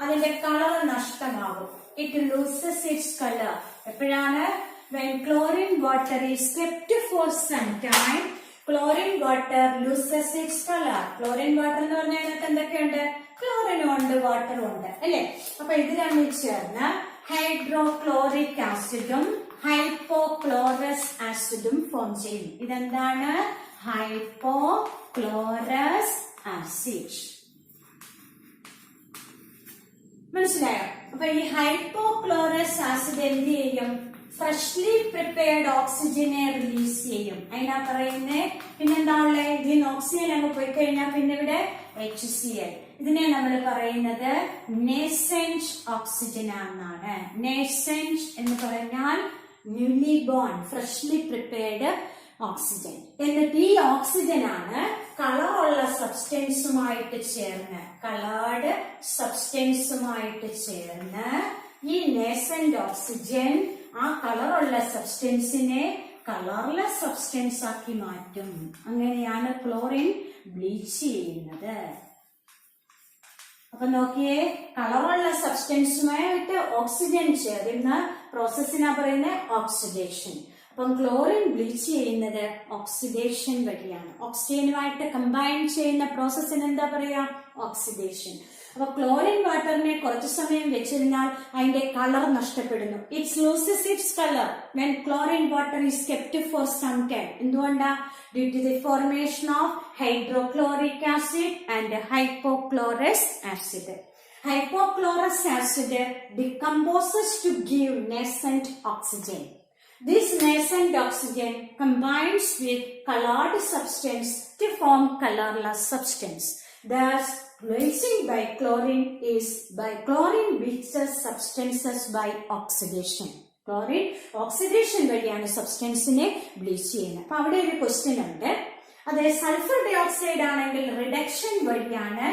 അതിന്റെ കളർ നഷ്ടമാകും. It loses its color. എപ്പോഴാണ്? When chlorine water is kept for some time, chlorine water loses its color. Chlorine water എന്ന് പറഞ്ഞാൽ എന്തൊക്കെയുണ്ട്? ക്ലോറിനും ഉണ്ട്, വാട്ടറും ഉണ്ട്, അല്ലെ? അപ്പൊ ഇത് രണ്ടും ചേർന്ന് ഹൈഡ്രോക്ലോറിക് ആസിഡും ഹൈപ്പോക്ലോറസ് ആസിഡും ഫോം ചെയ്യും. ഇതെന്താണ്? Hypochlorous acid. മനസ്സിലായോ? അപ്പൊ ഈ ഹൈപ്പോക്ലോറസ് ആസിഡ് എന്ത് ചെയ്യും? ഫ്രഷ്ലി പ്രിപ്പയർഡ് ഓക്സിജനെ റിലീസ് ചെയ്യും. അതിനാ പറയുന്നേ. പിന്നെന്താ ഉള്ളേ? ഇതിന് ഓക്സിജൻ അങ്ങ് പോയി കഴിഞ്ഞാൽ പിന്നെ ഇവിടെ HCl. ഇതിനെ നമ്മൾ പറയുന്നത് നേസെന്റ് ഓക്സിജൻ എന്നാണ്. നേസെന്റ് എന്ന് പറഞ്ഞാൽ newly born, freshly prepared oxygen. എന്നിട്ട് ഈ ഓക്സിജൻ ആണ് കളറുള്ള സബ്സ്റ്റൻസുമായിട്ട് ചേർന്ന്, കളേർഡ് സബ്സ്റ്റൻസുമായിട്ട് ചേർന്ന് ഈ നേസെന്റ് ഓക്സിജൻ ആ കളറുള്ള സബ്സ്റ്റൻസിനെ കളർലെസ് സബ്സ്റ്റൻസ് ആക്കി മാറ്റും. അങ്ങനെയാണ് ക്ലോറിൻ ബ്ലീച്ച് ചെയ്യുന്നത്. അപ്പൊ നോക്കിയേ, കളറുള്ള സബ്സ്റ്റൻസുമായിട്ട് ഓക്സിജൻ ചേരുന്ന പ്രോസസ്സിനാ പറയുന്നത് ഓക്സിഡേഷൻ. അപ്പം ക്ലോറിൻ ബ്ലീച്ച് ചെയ്യുന്നത് ഓക്സിഡേഷൻ വഴിയാണ്. ഓക്സിജനുമായിട്ട് കമ്പൈൻ ചെയ്യുന്ന പ്രോസസ്സിന് എന്താ പറയാ? ഓക്സിഡേഷൻ. അപ്പൊ ക്ലോറിൻ വാട്ടറിനെ കുറച്ചു സമയം വെച്ചിരുന്നാൽ അതിന്റെ കളർ നഷ്ടപ്പെടുന്നു. Its loses its colour when chlorine water is kept for some time. എന്തുകൊണ്ടാ? Due to the formation of hydrochloric acid and hypochlorous acid. Hypochlorous acid decomposes to give nascent oxygen. This nascent oxygen combines with colored substance to form colorless substance. Thus, bleaching by chlorine is by chlorine bleaches substances by oxidation. Chlorine oxidation വഴിയാണ് സബ്സ്റ്റൻസിനെ bleach ചെയ്യുന്നത്. അപ്പൊ അവിടെ ഒരു question ഉണ്ട്. അത് sulphur dye oxide ആണെങ്കിൽ reduction വഴിയാണ്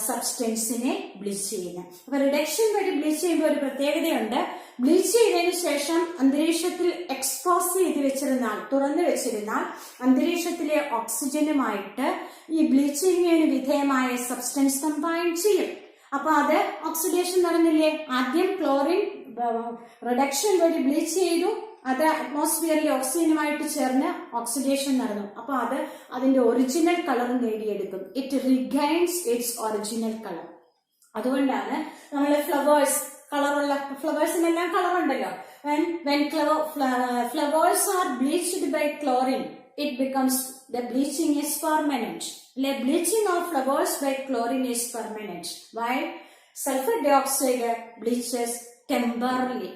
സബ്സ്റ്റൻസിനെ bleach ചെയ്യുന്നത്. അപ്പൊ റിഡക്ഷൻ വഴി ബ്ലീച്ച് ചെയ്യുമ്പോൾ ഒരു പ്രത്യേകതയുണ്ട്. ബ്ലീച്ച് ചെയ്തതിനു ശേഷം അന്തരീക്ഷത്തിൽ എക്സ്പോസ് ചെയ്ത് വെച്ചിരുന്നാൽ, തുറന്നു വെച്ചിരുന്നാൽ അന്തരീക്ഷത്തിലെ ഓക്സിജനുമായിട്ട് ഈ ബ്ലീച്ചിങ്ങിന് വിധേയമായ സബ്സ്റ്റൻസ് കമ്പൈൻ ചെയ്യും. അപ്പൊ അത് ഓക്സിഡേഷൻ നടന്നില്ലേ? ആദ്യം ക്ലോറിൻ റിഡക്ഷൻ വഴി ബ്ലീച്ച് ചെയ്തു, അത് അറ്റ്മോസ്ഫിയറിലെ ഓക്സിജനുമായിട്ട് ചേർന്ന് ഓക്സിഡേഷൻ നടന്നു. അപ്പൊ അത് അതിന്റെ ഒറിജിനൽ കളർ നേടിയെടുക്കും. It regains its original colour. അതുകൊണ്ടാണ് നമ്മൾ ഫ്ലവേഴ്സ്, കളറുള്ള ഫ്ലവേഴ്സിനെല്ലാം കളർ ഉണ്ടല്ലോ. when flowers are bleached by chlorine, it becomes, the bleaching is permanent. The bleaching of flowers by chlorine is permanent, while sulfur dioxide bleaches temporarily.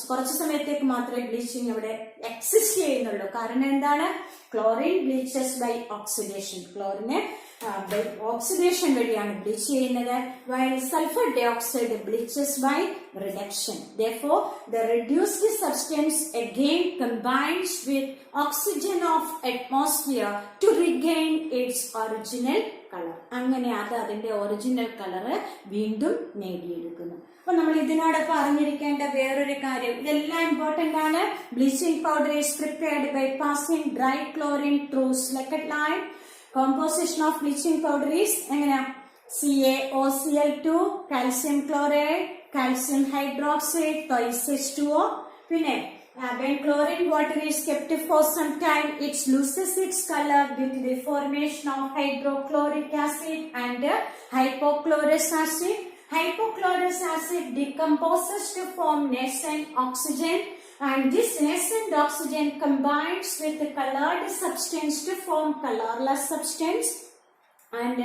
കുറച്ചു സമയത്തേക്ക് മാത്രമേ bleaching അവിടെ exist ചെയ്യുന്നുള്ളൂ. കാരണം എന്താണ്? Chlorine bleaches by oxidation. ക്ലോറിനെ oxidation വഴിയാണ് bleach ചെയ്യുന്നത്. while sulfur dioxide bleaches by reduction. Therefore, the reduced substance again combines with oxygen of atmosphere to regain its original color. അങ്ങനെ അത് അതിന്റെ ഒറിജിനൽ കളർ വീണ്ടും നേടിയെടുക്കുന്നു. അപ്പൊ നമ്മൾ ഇതിനോടൊപ്പം അറിഞ്ഞിരിക്കേണ്ട വേറൊരു കാര്യം, ഇതെല്ലാം ഇമ്പോർട്ടന്റ് ആണ്. Bleaching powder is prepared by passing dry chlorine through slaked lime. Composition of bleaching powder is എങ്ങനെയാ? CaOCl2, calcium chloride, calcium hydroxide, twice H2O. പിന്നെ when chlorine water is kept for some time, it loses its color due to the formation of hydrochloric acid and hypochlorous acid. Hypochlorous acid decomposes to form nascent oxygen, and this nascent oxygen combines with the colored substance to form colorless substance. And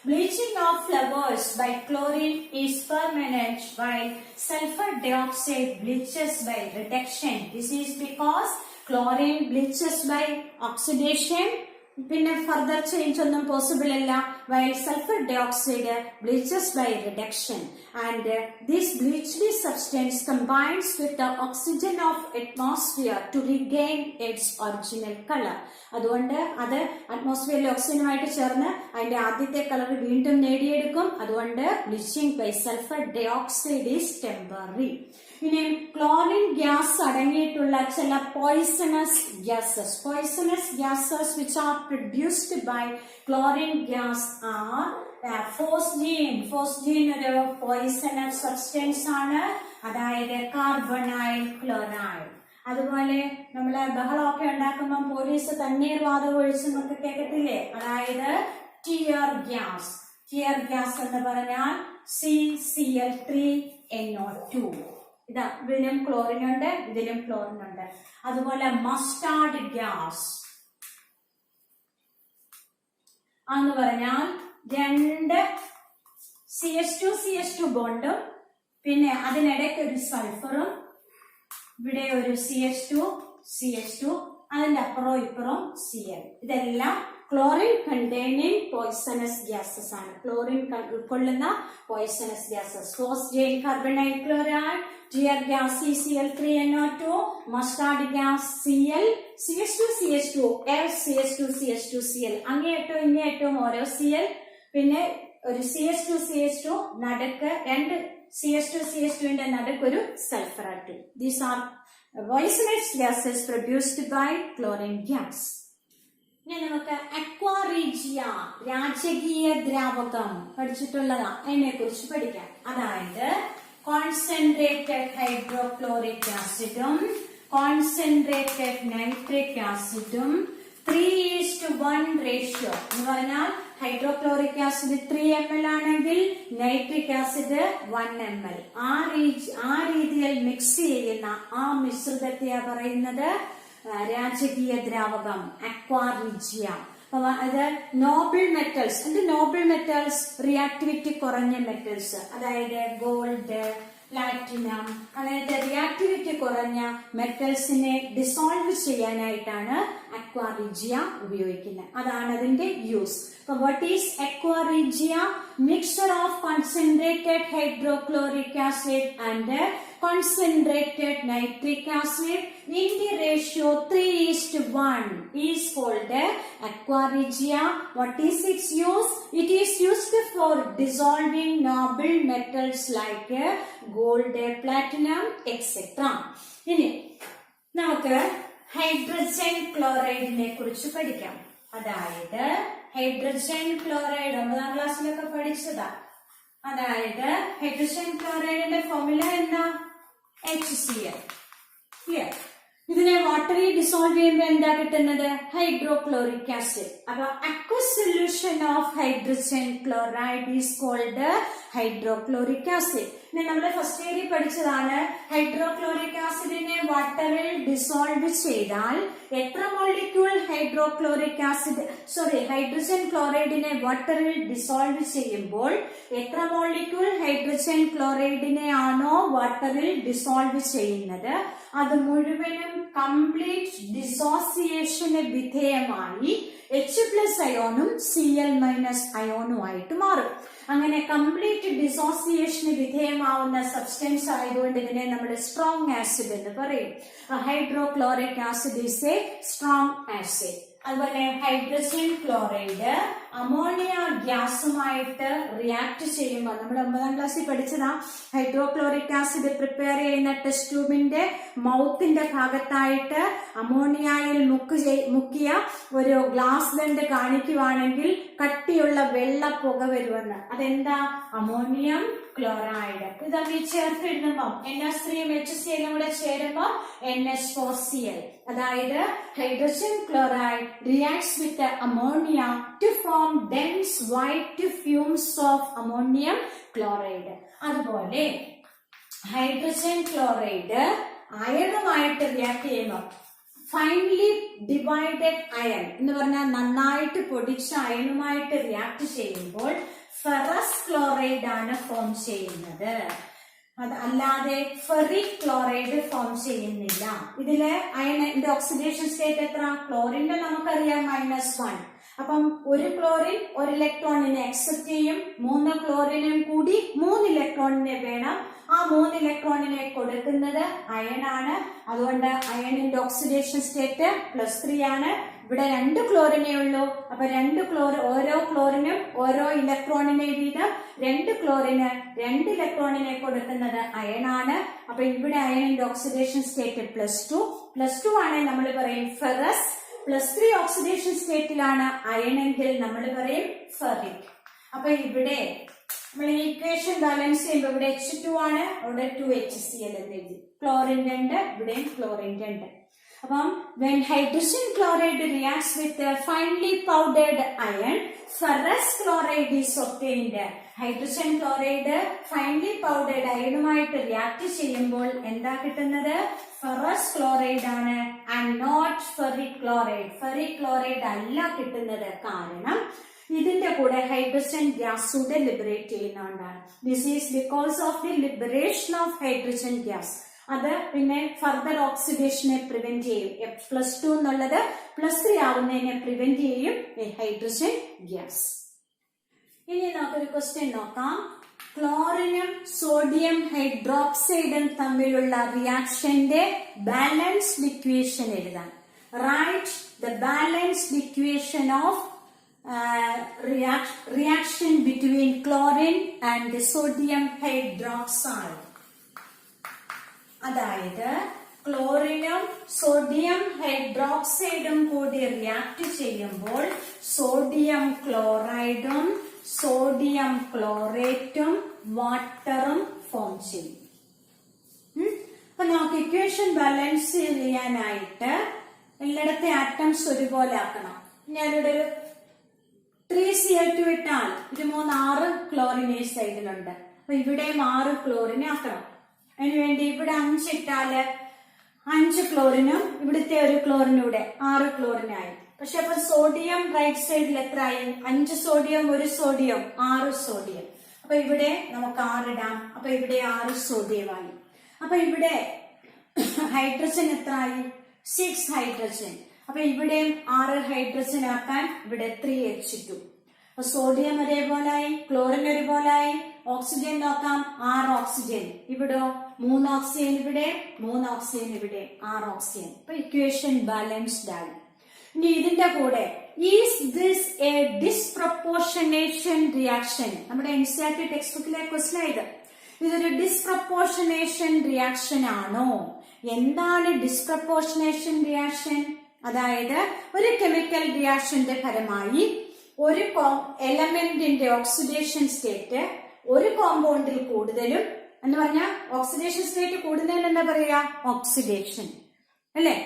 bleaching of flowers by chlorine is permanent, while sulfur dioxide bleaches by reduction. This is because chlorine bleaches by oxidation. പിന്നെ further change ഒന്നും possible അല്ല. while sulfur dioxide bleaches by reduction, and this bleached substance combines with the oxygen of atmosphere to regain its original color. അതുകൊണ്ട് അത് അറ്റ്മോസ്ഫിയറിലെ ഓക്സിജനുമായിട്ട് ചേർന്ന് അതിന്റെ ആദ്യത്തെ colour വീണ്ടും നേടിയെടുക്കും. അതുകൊണ്ട് bleaching by sulphur dioxide is temporary. ഇനി ക്ലോറിൻ ഗ്യാസ് അടങ്ങിയിട്ടുള്ള ചില poisonous gases which are produced by chlorine gas are phosgene ഒരു പോയിസണസ് സബ്സ്റ്റൻസ് ആണ്. അതായത് കാർബണൈൽ ക്ലോറൈഡ്. അതുപോലെ നമ്മള് ബഹളമൊക്കെ ഉണ്ടാക്കുമ്പോൾ പോലീസ് തണ്ണീർ വാതകം ഒഴിച്ചെന്നൊക്കെ കേൾക്കത്തില്ലേ? അതായത് ടിയർ ഗ്യാസ്. ടിയർ ഗ്യാസ് എന്ന് പറഞ്ഞാൽ CCl3NO2. ഇതിലും ക്ലോറിൻ ഉണ്ട്, ഇതിലും ക്ലോറിൻ ഉണ്ട്. അതുപോലെ മസ്റ്റാർഡ് ഗ്യാസ് എന്ന് പറഞ്ഞാൽ രണ്ട് CH2 ബോണ്ടും പിന്നെ അതിനിടയ്ക്ക് ഒരു സൾഫറും, ഇവിടെ ഒരു CH2 അതിന്റെ അപ്പുറവും ഇപ്പുറവും Cl. ഇതെല്ലാം ക്ലോറിൻ കണ്ടെയ്നിങ് പോയിസണസ് ഗ്യാസസ് ആണ്. ക്ലോറിൻ ഉൾക്കൊള്ളുന്ന poisonous gases. Phosgene carbonyl chloride, tear gas CCl3NO2, mustard gas CH2 CH2Cl. അങ്ങേയറ്റവും ഇങ്ങേയറ്റവും ഓരോ Cl, പിന്നെ ഒരു CH2 നടുക്ക് രണ്ട് CH2ന്റെ നടുക്ക് ഒരു sulphur atom. These are poisonous gases produced by chlorine gas. ഇനി നമുക്ക് അക്വാറീജിയ, രാജകീയ ദ്രാവകം പഠിച്ചിട്ടുള്ളതാ, അതിനെ കുറിച്ച് പഠിക്കാം. അതായത് കോൺസെൻട്രേറ്റഡ് ഹൈഡ്രോക്ലോറിക് ആസിഡും കോൺസെൻട്രേറ്റഡ് നൈട്രിക് ആസിഡും 3:1 റേഷ്യോ എന്ന് പറഞ്ഞാൽ ഹൈഡ്രോക്ലോറിക് ആസിഡ് 3 ml ആണെങ്കിൽ നൈട്രിക് ആസിഡ് 1 ml. ആ രീതിയിൽ മിക്സ് ചെയ്യുന്ന ആ മിശ്രിതത്തെ പറയുന്നത് രാജകീയ ദ്രാവകം, അക്വാറീജിയ. അത് നോബിൾ മെറ്റൽസ്, റിയാക്ടിവിറ്റി കുറഞ്ഞ മെറ്റൽസ്, അതായത് ഗോൾഡ്, പ്ലാറ്റിനം, അങ്ങനത്തെ റിയാക്ടിവിറ്റി കുറഞ്ഞ മെറ്റൽസിനെ ഡിസോൾവ് ചെയ്യാനായിട്ടാണ് അക്വാറിജിയ ഉപയോഗിക്കുന്നത്. അതാണ് അതിന്റെ യൂസ്. അപ്പൊ what is aqua regia? Mixture of concentrated hydrochloric acid and concentrated nitric acid in the ratio 3:1 is called aquaregia. What is its use? It is used for dissolving noble metals like gold, platinum, etc. ഇനി നമുക്ക് hydrogen ക്ലോറൈഡിനെ കുറിച്ച് പഠിക്കാം. അതായത് hydrogen chloride 9ാം ക്ലാസ്സിലൊക്കെ പഠിച്ചതാ. അതായത് hydrogen ക്ലോറൈഡിന്റെ formula എന്താ? HCl. ഇതിനെ വാട്ടറിൽ ഡിസോൾവ് ചെയ്യുമ്പോൾ എന്താ കിട്ടുന്നത്? Hydrochloric acid. അപ്പൊ aqueous solution of hydrogen chloride is called hydrochloric acid. ഇനി നമ്മൾ ഫസ്റ്റ് ഇയറിൽ പഠിച്ചതാണ് ഹൈഡ്രോക്ലോറിക് ആസിഡിനെ വാട്ടറിൽ ഡിസോൾവ് ചെയ്താൽ എത്ര മോളിക്യൂൾ ഹൈഡ്രോക്ലോറിക് ആസിഡ് ഹൈഡ്രജൻ ക്ലോറൈഡിനെ വാട്ടറിൽ ഡിസോൾവ് ചെയ്യുമ്പോൾ എത്ര മോളിക്യൂൾ ഹൈഡ്രജൻ ക്ലോറൈഡിനെ ആണോ വാട്ടറിൽ ഡിസോൾവ് ചെയ്യുന്നത് അത് മുഴുവനും കംപ്ലീറ്റ് ഡിസോസിയേഷന് വിധേയമായി H+ അയോണും Cl- അയോണുമായിട്ട് മാറും. അങ്ങനെ കംപ്ലീറ്റ് ഡിസോസിയേഷന് വിധേയമാവുന്ന സബ്സ്റ്റൻസ് ആയതുകൊണ്ട് ഇതിനെ നമ്മൾ സ്ട്രോങ് ആസിഡ് എന്ന് പറയും. Hydrochloric acid is A strong acid. അതുപോലെ ഹൈഡ്രജൻ ക്ലോറൈഡ് അമോണിയ ഗ്യാസുമായിട്ട് റിയാക്ട് ചെയ്യുമ്പോൾ നമ്മൾ 9ാം ക്ലാസ്സിൽ പഠിച്ചതാ. ഹൈഡ്രോക്ലോറിക് ആസിഡ് പ്രിപ്പയർ ചെയ്യുന്ന ടെസ്റ്റ് ട്യൂബിന്റെ മൗത്തിന്റെ ഭാഗത്തായിട്ട് അമോണിയയിൽ മുക്കിയ ഒരു ഗ്ലാസ് ദണ്ട് കാണിക്കുവാണെങ്കിൽ കട്ടിയുള്ള വെള്ള പുക വരുമെന്ന്. അതെന്താ? Ammonium chloride. ഇത് തമ്മിൽ ചേർത്തിടുമ്പോൾ NH3 HCl കൂടെ ചേരുമ്പോൾ NH4Cl. അതായത് hydrogen chloride reacts with the ammonia to form dense white fumes of ammonium chloride. അതുപോലെ ഹൈഡ്രജൻ ക്ലോറൈഡ് അയണുമായിട്ട് റിയാക്ട് ചെയ്യുമ്പോൾ ഫൈൻലി ഡിവൈഡഡ് അയൺ എന്ന് പറഞ്ഞാൽ നന്നായിട്ട് പൊടിച്ച അയണുമായിട്ട് റിയാക്ട് ചെയ്യുമ്പോൾ ഫെറസ് ക്ലോറൈഡ് ആണ് ഫോം ചെയ്യുന്നത്. അത് അല്ലാതെ ഫെറിക് ക്ലോറൈഡ് ഫോം ചെയ്യുന്നില്ല. ഇതില് അയണിന്റെ ഓക്സിഡേഷൻ സ്റ്റേറ്റ് എത്ര? ക്ലോറിന്റെ നമുക്കറിയാം -1. അപ്പം ഒരു ക്ലോറിൻ ഒരു ഇലക്ട്രോണിനെ അക്സെപ്റ്റ് ചെയ്യും. 3 ക്ലോറിനും കൂടി 3 ഇലക്ട്രോണിനെ വേണം. ആ 3 ഇലക്ട്രോണിനെ കൊടുക്കുന്നത് അയണാണ്. അതുകൊണ്ട് അയണിന്റെ ഓക്സിഡേഷൻ സ്റ്റേറ്റ് +3 ആണ്. ഇവിടെ 2 ക്ലോറിനേ ഉള്ളൂ. അപ്പൊ ഓരോ ക്ലോറിനും ഓരോ ഇലക്ട്രോണിനെ വീതം 2 ക്ലോറിന് 2 ഇലക്ട്രോണിനെ കൊടുക്കുന്നത് അയണാണ്. അപ്പൊ ഇവിടെ അയണിന്റെ ഓക്സിഡേഷൻ സ്റ്റേറ്റ് +2 ആണെങ്കിൽ നമ്മൾ പറയും ഫെറസ്. +3 ഓക്സിഡേഷൻ സ്റ്റേറ്റിലാണ് അയണെങ്കിൽ നമ്മൾ പറയും ഫെറിക്. അപ്പൊ ഇവിടെ നമ്മൾ ഇക്വേഷൻ ബാലൻസ് ചെയ്യുമ്പോൾ ഇവിടെ H2 ആണ്, അവിടെ 2HCl എന്ന് എഴുതി. ക്ലോറിൻ 2, ഇവിടെയും ക്ലോറിൻ 2. അപ്പം when hydrogen chloride reacts with a finely powdered iron, ferrous chloride is obtained. Hydrogen chloride finely powdered അയണുമായിട്ട് റിയാക്ട് ചെയ്യുമ്പോൾ എന്താ കിട്ടുന്നത്? ഫെറസ് ക്ലോറൈഡ് ആണ് and not ferric chloride. Ferric chloride അല്ല കിട്ടുന്നത്. കാരണം ഇതിന്റെ കൂടെ ഹൈഡ്രജൻ ഗ്യാസ് കൂടെ ലിബറേറ്റ് ചെയ്യുന്നതുകൊണ്ടാണ്. This is because of the liberation of hydrogen gas. അത് പിന്നെ ഫർദർ ഓക്സിഡേഷനെ പ്രിവെന്റ് ചെയ്യും. F+2 എന്നുള്ളത് +3 ആവുന്നതിനെ പ്രിവെന്റ് ചെയ്യും ഹൈഡ്രജൻ ഗ്യാസ്. ഇനി നമുക്കൊരു ക്വസ്റ്റ്യൻ നോക്കാം. ക്ലോറിനും സോഡിയം ഹൈഡ്രോക്സൈഡും തമ്മിലുള്ള റിയാക്ഷന്റെ ബാലൻസ്ഡ് ഇക്വേഷൻ എഴുതാൻ. Write the balanced equation of reaction between chlorine and sodium hydroxide. അതായത് ക്ലോറിനും സോഡിയം ഹൈഡ്രോക്സൈഡും കൂടി റിയാക്ട് ചെയ്യുമ്പോൾ സോഡിയം ക്ലോറൈഡും സോഡിയം ക്ലോറേറ്റും വാട്ടറും ഫോം ചെയ്യും. അപ്പൊ നമുക്ക് ഇക്വേഷൻ ബാലൻസ് ചെയ്യാനായിട്ട് എല്ലായിടത്തെ ആറ്റംസ് ഒരുപോലെ ആക്കണം. ഞാനിവിടെ ഒരു 3Cl2 ഇട്ടാൽ ഇത് 6 ക്ലോറിനേഴ്സ് സൈഡിലുണ്ട്. അപ്പൊ ഇവിടെയും 6 ക്ലോറിനെ ആക്കണം. അതിനുവേണ്ടി ഇവിടെ 5 ഇട്ടാല് 5 ക്ലോറിനും ഇവിടുത്തെ ഒരു ക്ലോറിനൂടെ 6 ക്ലോറിനായി. പക്ഷെ അപ്പൊ സോഡിയം റൈറ്റ് സൈഡിൽ എത്രയായി? 5 സോഡിയം 1 സോഡിയം 6 സോഡിയം. അപ്പൊ ഇവിടെ നമുക്ക് 6 ഇടാം. അപ്പൊ ഇവിടെ 6 സോഡിയമായി. അപ്പൊ ഇവിടെ ഹൈഡ്രജൻ എത്രയായി? 6 ഹൈഡ്രജൻ. അപ്പൊ ഇവിടെയും 6 ഹൈഡ്രജൻ ആക്കാൻ ഇവിടെ 3H2. അപ്പൊ സോഡിയം ഒരേപോലായി, ക്ലോറിൻ ഒരുപോലായി. ഓക്സിജൻ നോക്കാം, 6 ഓക്സിജൻ. ഇവിടോ 3 ഓക്സിജൻ ഇവിടെ, 3 ഓക്സിജൻ ഇവിടെ, 6 ഓക്സിജൻ. അപ്പൊ ഇക്വേഷൻ ബാലൻസ്ഡ് ആയി. ഇനി ഇതിന്റെ കൂടെ is this A disproportionation reaction? നമ്മുടെ NCERT ടെക്സ്റ്റ് ബുക്കിലെ ക്വസ്റ്റൻ ഇത്. ഇതൊരു ഡിസ്പ്രപ്പോർഷനേഷൻ റിയാക്ഷൻ ആണോ? എന്താണ് ഡിസ്പ്രപ്പോർഷനേഷൻ റിയാക്ഷൻ? അതായത് ഒരു കെമിക്കൽ റിയാക്ഷന്റെ ഫലമായി ഒരു എലമെന്റിന്റെ ഓക്സിഡേഷൻ സ്റ്റേറ്റ് ഒരു കോമ്പൗണ്ടിൽ കൂടുതലും എന്ന് പറഞ്ഞാൽ ഓക്സിഡേഷൻ സ്റ്റേറ്റ് കൂടുന്നതിന് എന്താ പറയാ? ഓക്സിഡേഷൻ അല്ലെ?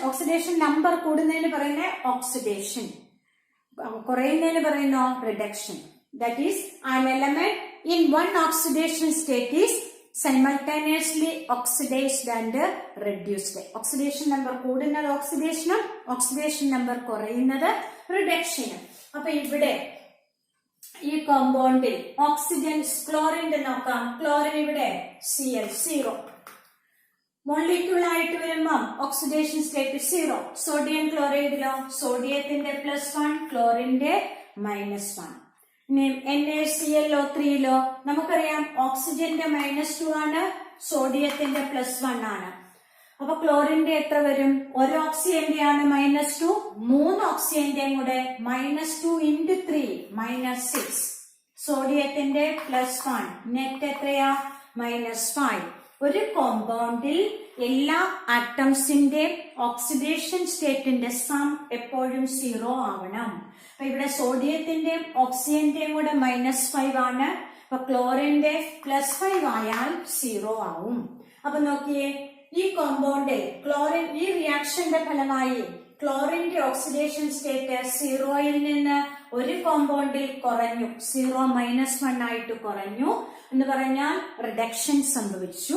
ഓക്സിഡേഷൻ നമ്പർ കൂടുന്നതിന് പറയുന്ന ഓക്സിഡേഷൻ, കുറയുന്നതിന് പറയുന്ന reduction. That is an element in one oxidation state is simultaneously oxidized and reduced. Oxidation number കൂടുന്നത് ഓക്സിഡേഷനും ഓക്സിഡേഷൻ നമ്പർ കുറയുന്നത് റിഡക്ഷനും. അപ്പൊ ഇവിടെ ഈ കോമ്പൗണ്ടിൽ ഓക്സിജൻ ക്ലോറിന്റെ നോക്കാം. ക്ലോറിൻ ഇവിടെ Cl 0. മോളിക്യൂൾ ആയിട്ട് വരുമ്പം ഓക്സിഡേഷൻ സ്റ്റേറ്റ് 0. സോഡിയം ക്ലോറൈഡിലോ സോഡിയത്തിന്റെ +1 ക്ലോറിന്റെ -1. ഇനി NaClO3 നമുക്കറിയാം ഓക്സിജന്റെ -2 ആണ്, സോഡിയത്തിന്റെ +1 ആണ്. അപ്പൊ ക്ലോറിന്റെ എത്ര വരും? ഒരു ഓക്സിജന്റെ ആണ് -2, 3 ഓക്സിജന്റെയും കൂടെ -2 × 3 -6. സോഡിയത്തിന്റെ +1 നെറ്റ് എത്രയാ? -5. ഒരു കോമ്പൗണ്ടിൽ എല്ലാ ആറ്റംസിന്റെ ഓക്സിഡേഷൻ സ്റ്റേറ്റിന്റെ സം എപ്പോഴും 0 ആവണം. അപ്പൊ ഇവിടെ സോഡിയത്തിന്റെയും ഓക്സിജന്റെയും കൂടെ -5 ആണ്. അപ്പൊ ക്ലോറിന്റെ +5 ആയാൽ 0 ആവും. അപ്പൊ നോക്കിയേ, ഈ കോമ്പൗണ്ടിൽ ക്ലോറിൻ ഈ റിയാക്ഷന്റെ ഫലമായി ക്ലോറിന്റെ ഓക്സിഡേഷൻ സ്റ്റേറ്റ് 0യിൽ നിന്ന് ഒരു കോമ്പൗണ്ടിൽ കുറഞ്ഞു, 0 -1 ആയിട്ട് കുറഞ്ഞു എന്ന് പറഞ്ഞാൽ റിഡക്ഷൻ സംഭവിച്ചു.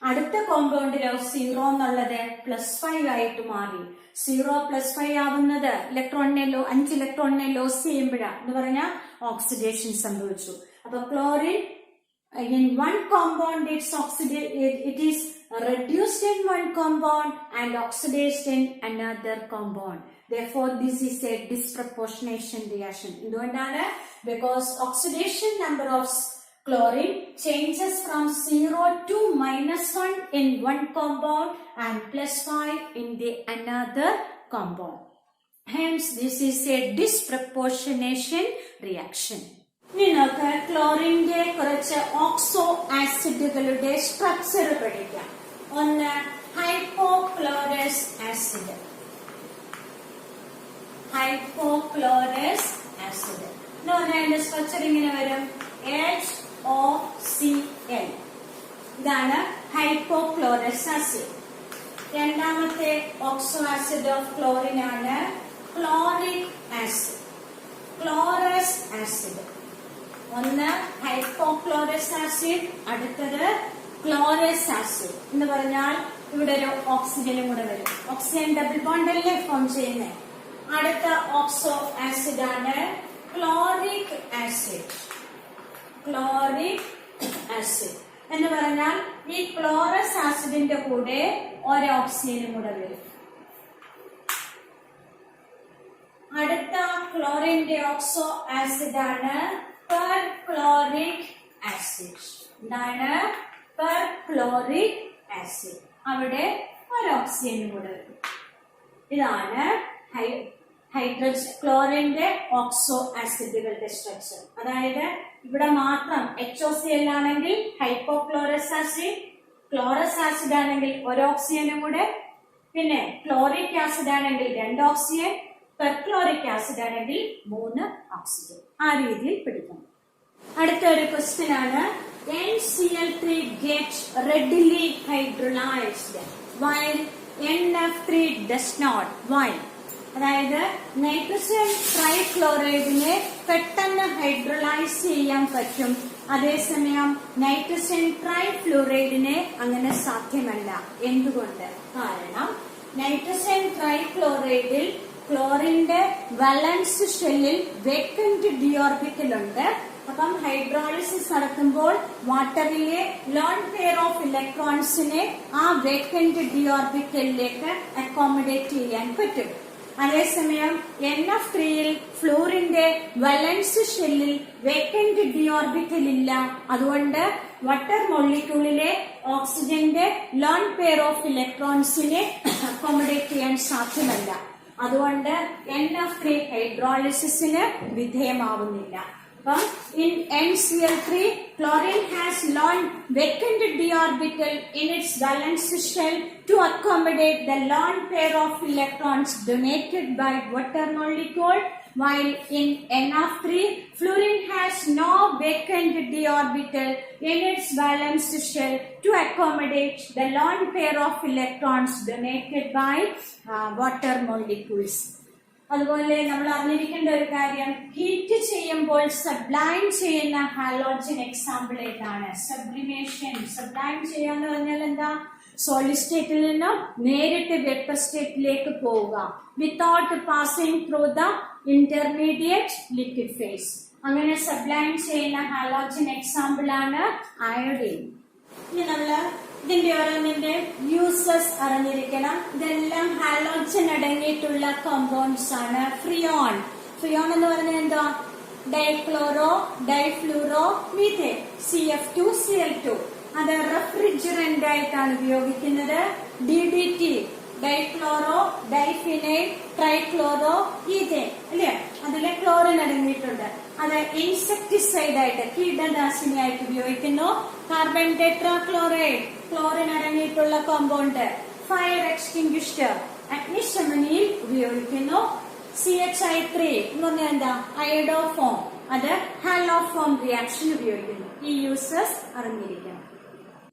അടുത്ത കോമ്പൗണ്ടിലോ 0 എന്നുള്ളത് +5 ആയിട്ട് മാറി. 0 +5 ആവുന്നത് 5 ഇലക്ട്രോണിനെ ലോസ് ചെയ്യുമ്പോഴാണ് എന്ന് പറഞ്ഞാൽ ഓക്സിഡേഷൻ സംഭവിച്ചു. അപ്പൊ chlorine in one compound it is reduced in one compound and oxidized in another compound. Therefore this is a disproportionation reaction. എന്തുകൊണ്ടാണ്? Because oxidation number of chlorine changes from 0 to -1 in one compound and +5 in the another compound. Hence this is a disproportionation reaction. ഇനി നമുക്ക് ക്ലോറിന്റെ കുറച്ച് oxo ആസിഡുകളുടെ structure പഠിക്കാം. ഒന്ന് hypochlorous acid. Hypochlorous acid എന്ന് പറഞ്ഞാൽ അതിന്റെ structure ഇങ്ങനെ വരും, HOCl. ഇതാണ് ഹൈപ്പോക്ലോറസ് ആസിഡ്. രണ്ടാമത്തെ ഓക്സോ ആസിഡ് ഓഫ് ക്ലോറിൻ ആണ് ക്ലോറിക് ആസിഡ്, ക്ലോറസ് ആസിഡ്. ഒന്ന് ഹൈപ്പോക്ലോറസ് ആസിഡ്, അടുത്തത് ക്ലോറസ് ആസിഡ് എന്ന് പറഞ്ഞാൽ ഇവിടെ ഒരു ഓക്സിജനും കൂടെ വരും. ഓക്സിജൻ ഡബിൾ ബോണ്ട് അല്ലേ ഫോം ചെയ്യുന്നത്. അടുത്ത ഓക്സോ ആസിഡ് ആണ് ക്ലോറിക് ആസിഡ്. ക്ലോറിക് ആസിഡ് എന്ന് പറഞ്ഞാൽ ഈ ക്ലോറസ് ആസിഡിന്റെ കൂടെ ഒരു ഓക്സിജനും കൂടെ വരും. അടുത്ത ക്ലോറിന്റെ ഓക്സോ ആസിഡ് ആണ് പെർക്ലോറിക് ആസിഡ്. എന്താണ്? പെർക്ലോറിക് ആസിഡ്. അവിടെ ഒരു ഓക്സിജനും കൂടെ വരും. ഇതാണ് ക്ലോറിന്റെ ഓക്സോ ആസിഡുകളുടെ സ്ട്രക്ചർ. അതായത് ഇവിടെ മാത്രം HOCl ആണെങ്കിൽ ഹൈപ്പോക്ലോറസ് ആസിഡ്, ക്ലോറസ് ആസിഡ് ആണെങ്കിൽ ഒരു ഓക്സിജനും കൂടെ, പിന്നെ ക്ലോറിക് ആസിഡ് ആണെങ്കിൽ 2 ഓക്സിജൻ, പെർക്ലോറിക് ആസിഡ് ആണെങ്കിൽ 3 ഓക്സിജൻ. ആ രീതിയിൽ പിടിക്കണം. അടുത്ത ഒരു ക്വസ്റ്റ്യൻ ആണ്, NCl3 gets readily hydrolyzed while NF3 does not. Why? അതായത് നൈട്രജൻ ട്രൈക്ലോറൈഡിനെ പെട്ടെന്ന് ഹൈഡ്രോലൈസ് ചെയ്യാൻ പറ്റും, അതേസമയം നൈട്രജൻ ട്രൈഫ്ലൂറൈഡിനെ അങ്ങനെ സാധ്യമല്ല. എന്തുകൊണ്ട്? കാരണം നൈട്രജൻ ട്രൈക്ലോറൈഡിൽ ക്ലോറിന്റെ വാലൻസ് ഷെല്ലിൽ വേക്കന്റ് ഡി ഓർബിറ്റൽ ഉണ്ട്, അപ്പം ഹൈഡ്രോളിസിസ് നടത്തുമ്പോൾ വാട്ടറിലെ ലോൺ പെയർ ഓഫ് ഇലക്ട്രോൺസിനെ ആ വേക്കന്റ് ഡി ഓർബിറ്റലിലേക്ക് അക്കോമഡേറ്റ് ചെയ്യാൻ പറ്റും. അതേസമയം NF3യിൽ ഫ്ലൂറിന്റെ വലൻസ് ഷെല്ലിൽ വേക്കന്റ് ഡി ഓർബിറ്റൽ ഇല്ല. അതുകൊണ്ട് വാട്ടർ മോളിക്യൂളിലെ ഓക്സിജന്റെ ലോൺ പെയർ ഓഫ് ഇലക്ട്രോൺസിനെ അക്കോമഡേറ്റ് ചെയ്യാൻ സാധ്യമല്ല. അതുകൊണ്ട് NF3 ഹൈഡ്രോളിസിസിന് വിധേയമാവുന്നില്ല. അപ്പം in NCl3, chlorine has lone vacant d orbital in its valence shell to accommodate the lone pair of electrons donated by water molecule, while in NF3, fluorine has no vacant d orbital in its valence shell to accommodate the lone pair of electrons donated by water molecules. അതുപോലെ നമ്മൾ അറിഞ്ഞിരിക്കേണ്ട ഒരു കാര്യം, heat ചെയ്യുമ്പോൾ sublime ചെയ്യുന്ന halogen example ഏതാണ്? Sublimation. Sublime ചെയ്യാന്ന് പറഞ്ഞാൽ എന്താ? സോളിഡ് സ്റ്റേറ്റിൽ നിന്ന് നേരിട്ട് വേപ്പർ സ്റ്റേറ്റിലേക്ക് പോവുക, without passing through the intermediate liquid face. അങ്ങനെ സബ്ലൈം ചെയ്യുന്ന ഹാലോജൻ എക്സാമ്പിൾ ആണ് അയോഡിൻ. ഇനി നമ്മള് ഇതിന്റെ ഓരോന്നിന്റെ യൂസസ് അറിഞ്ഞിരിക്കണം. ഇതെല്ലാം ഹാലോജൻ അടങ്ങിയിട്ടുള്ള കോമ്പൗണ്ട്സ് ആണ്. ഫ്രിയോൺ. ഫ്രിയോൺ എന്ന് പറഞ്ഞാൽ എന്താ? Dichlorodifluoromethane, CF2Cl2. അത് റെഫ്രിജറന്റ് ആയിട്ടാണ് ഉപയോഗിക്കുന്നത്. DDT, dichlorodiphenyltrichloroethane അല്ലേ? അതിലെ ക്ലോറിൻ അടങ്ങിയിട്ടുണ്ട്. അത് ഇൻസെക്ടിസൈഡ് ആയിട്ട്, കീടനാശിനിയായിട്ട് ഉപയോഗിക്കുന്നു. കാർബൺ ടെട്രാക്ലോറൈഡ്, ക്ലോറിൻ അടങ്ങിയിട്ടുള്ള കോമ്പൗണ്ട്. ഫയർ എക്സ്റ്റിംഗ്വിഷർ, അഗ്നിശമനിയിൽ ഉപയോഗിക്കുന്നു. CHI3 എന്ന് പറഞ്ഞാൽ എന്താ? അയഡോഫോം, അത് ഹാലോഫോം റിയാക്ഷൻ ഉപയോഗിക്കുന്നു. ഈ യൂസസ് അറിഞ്ഞിരിക്കണം.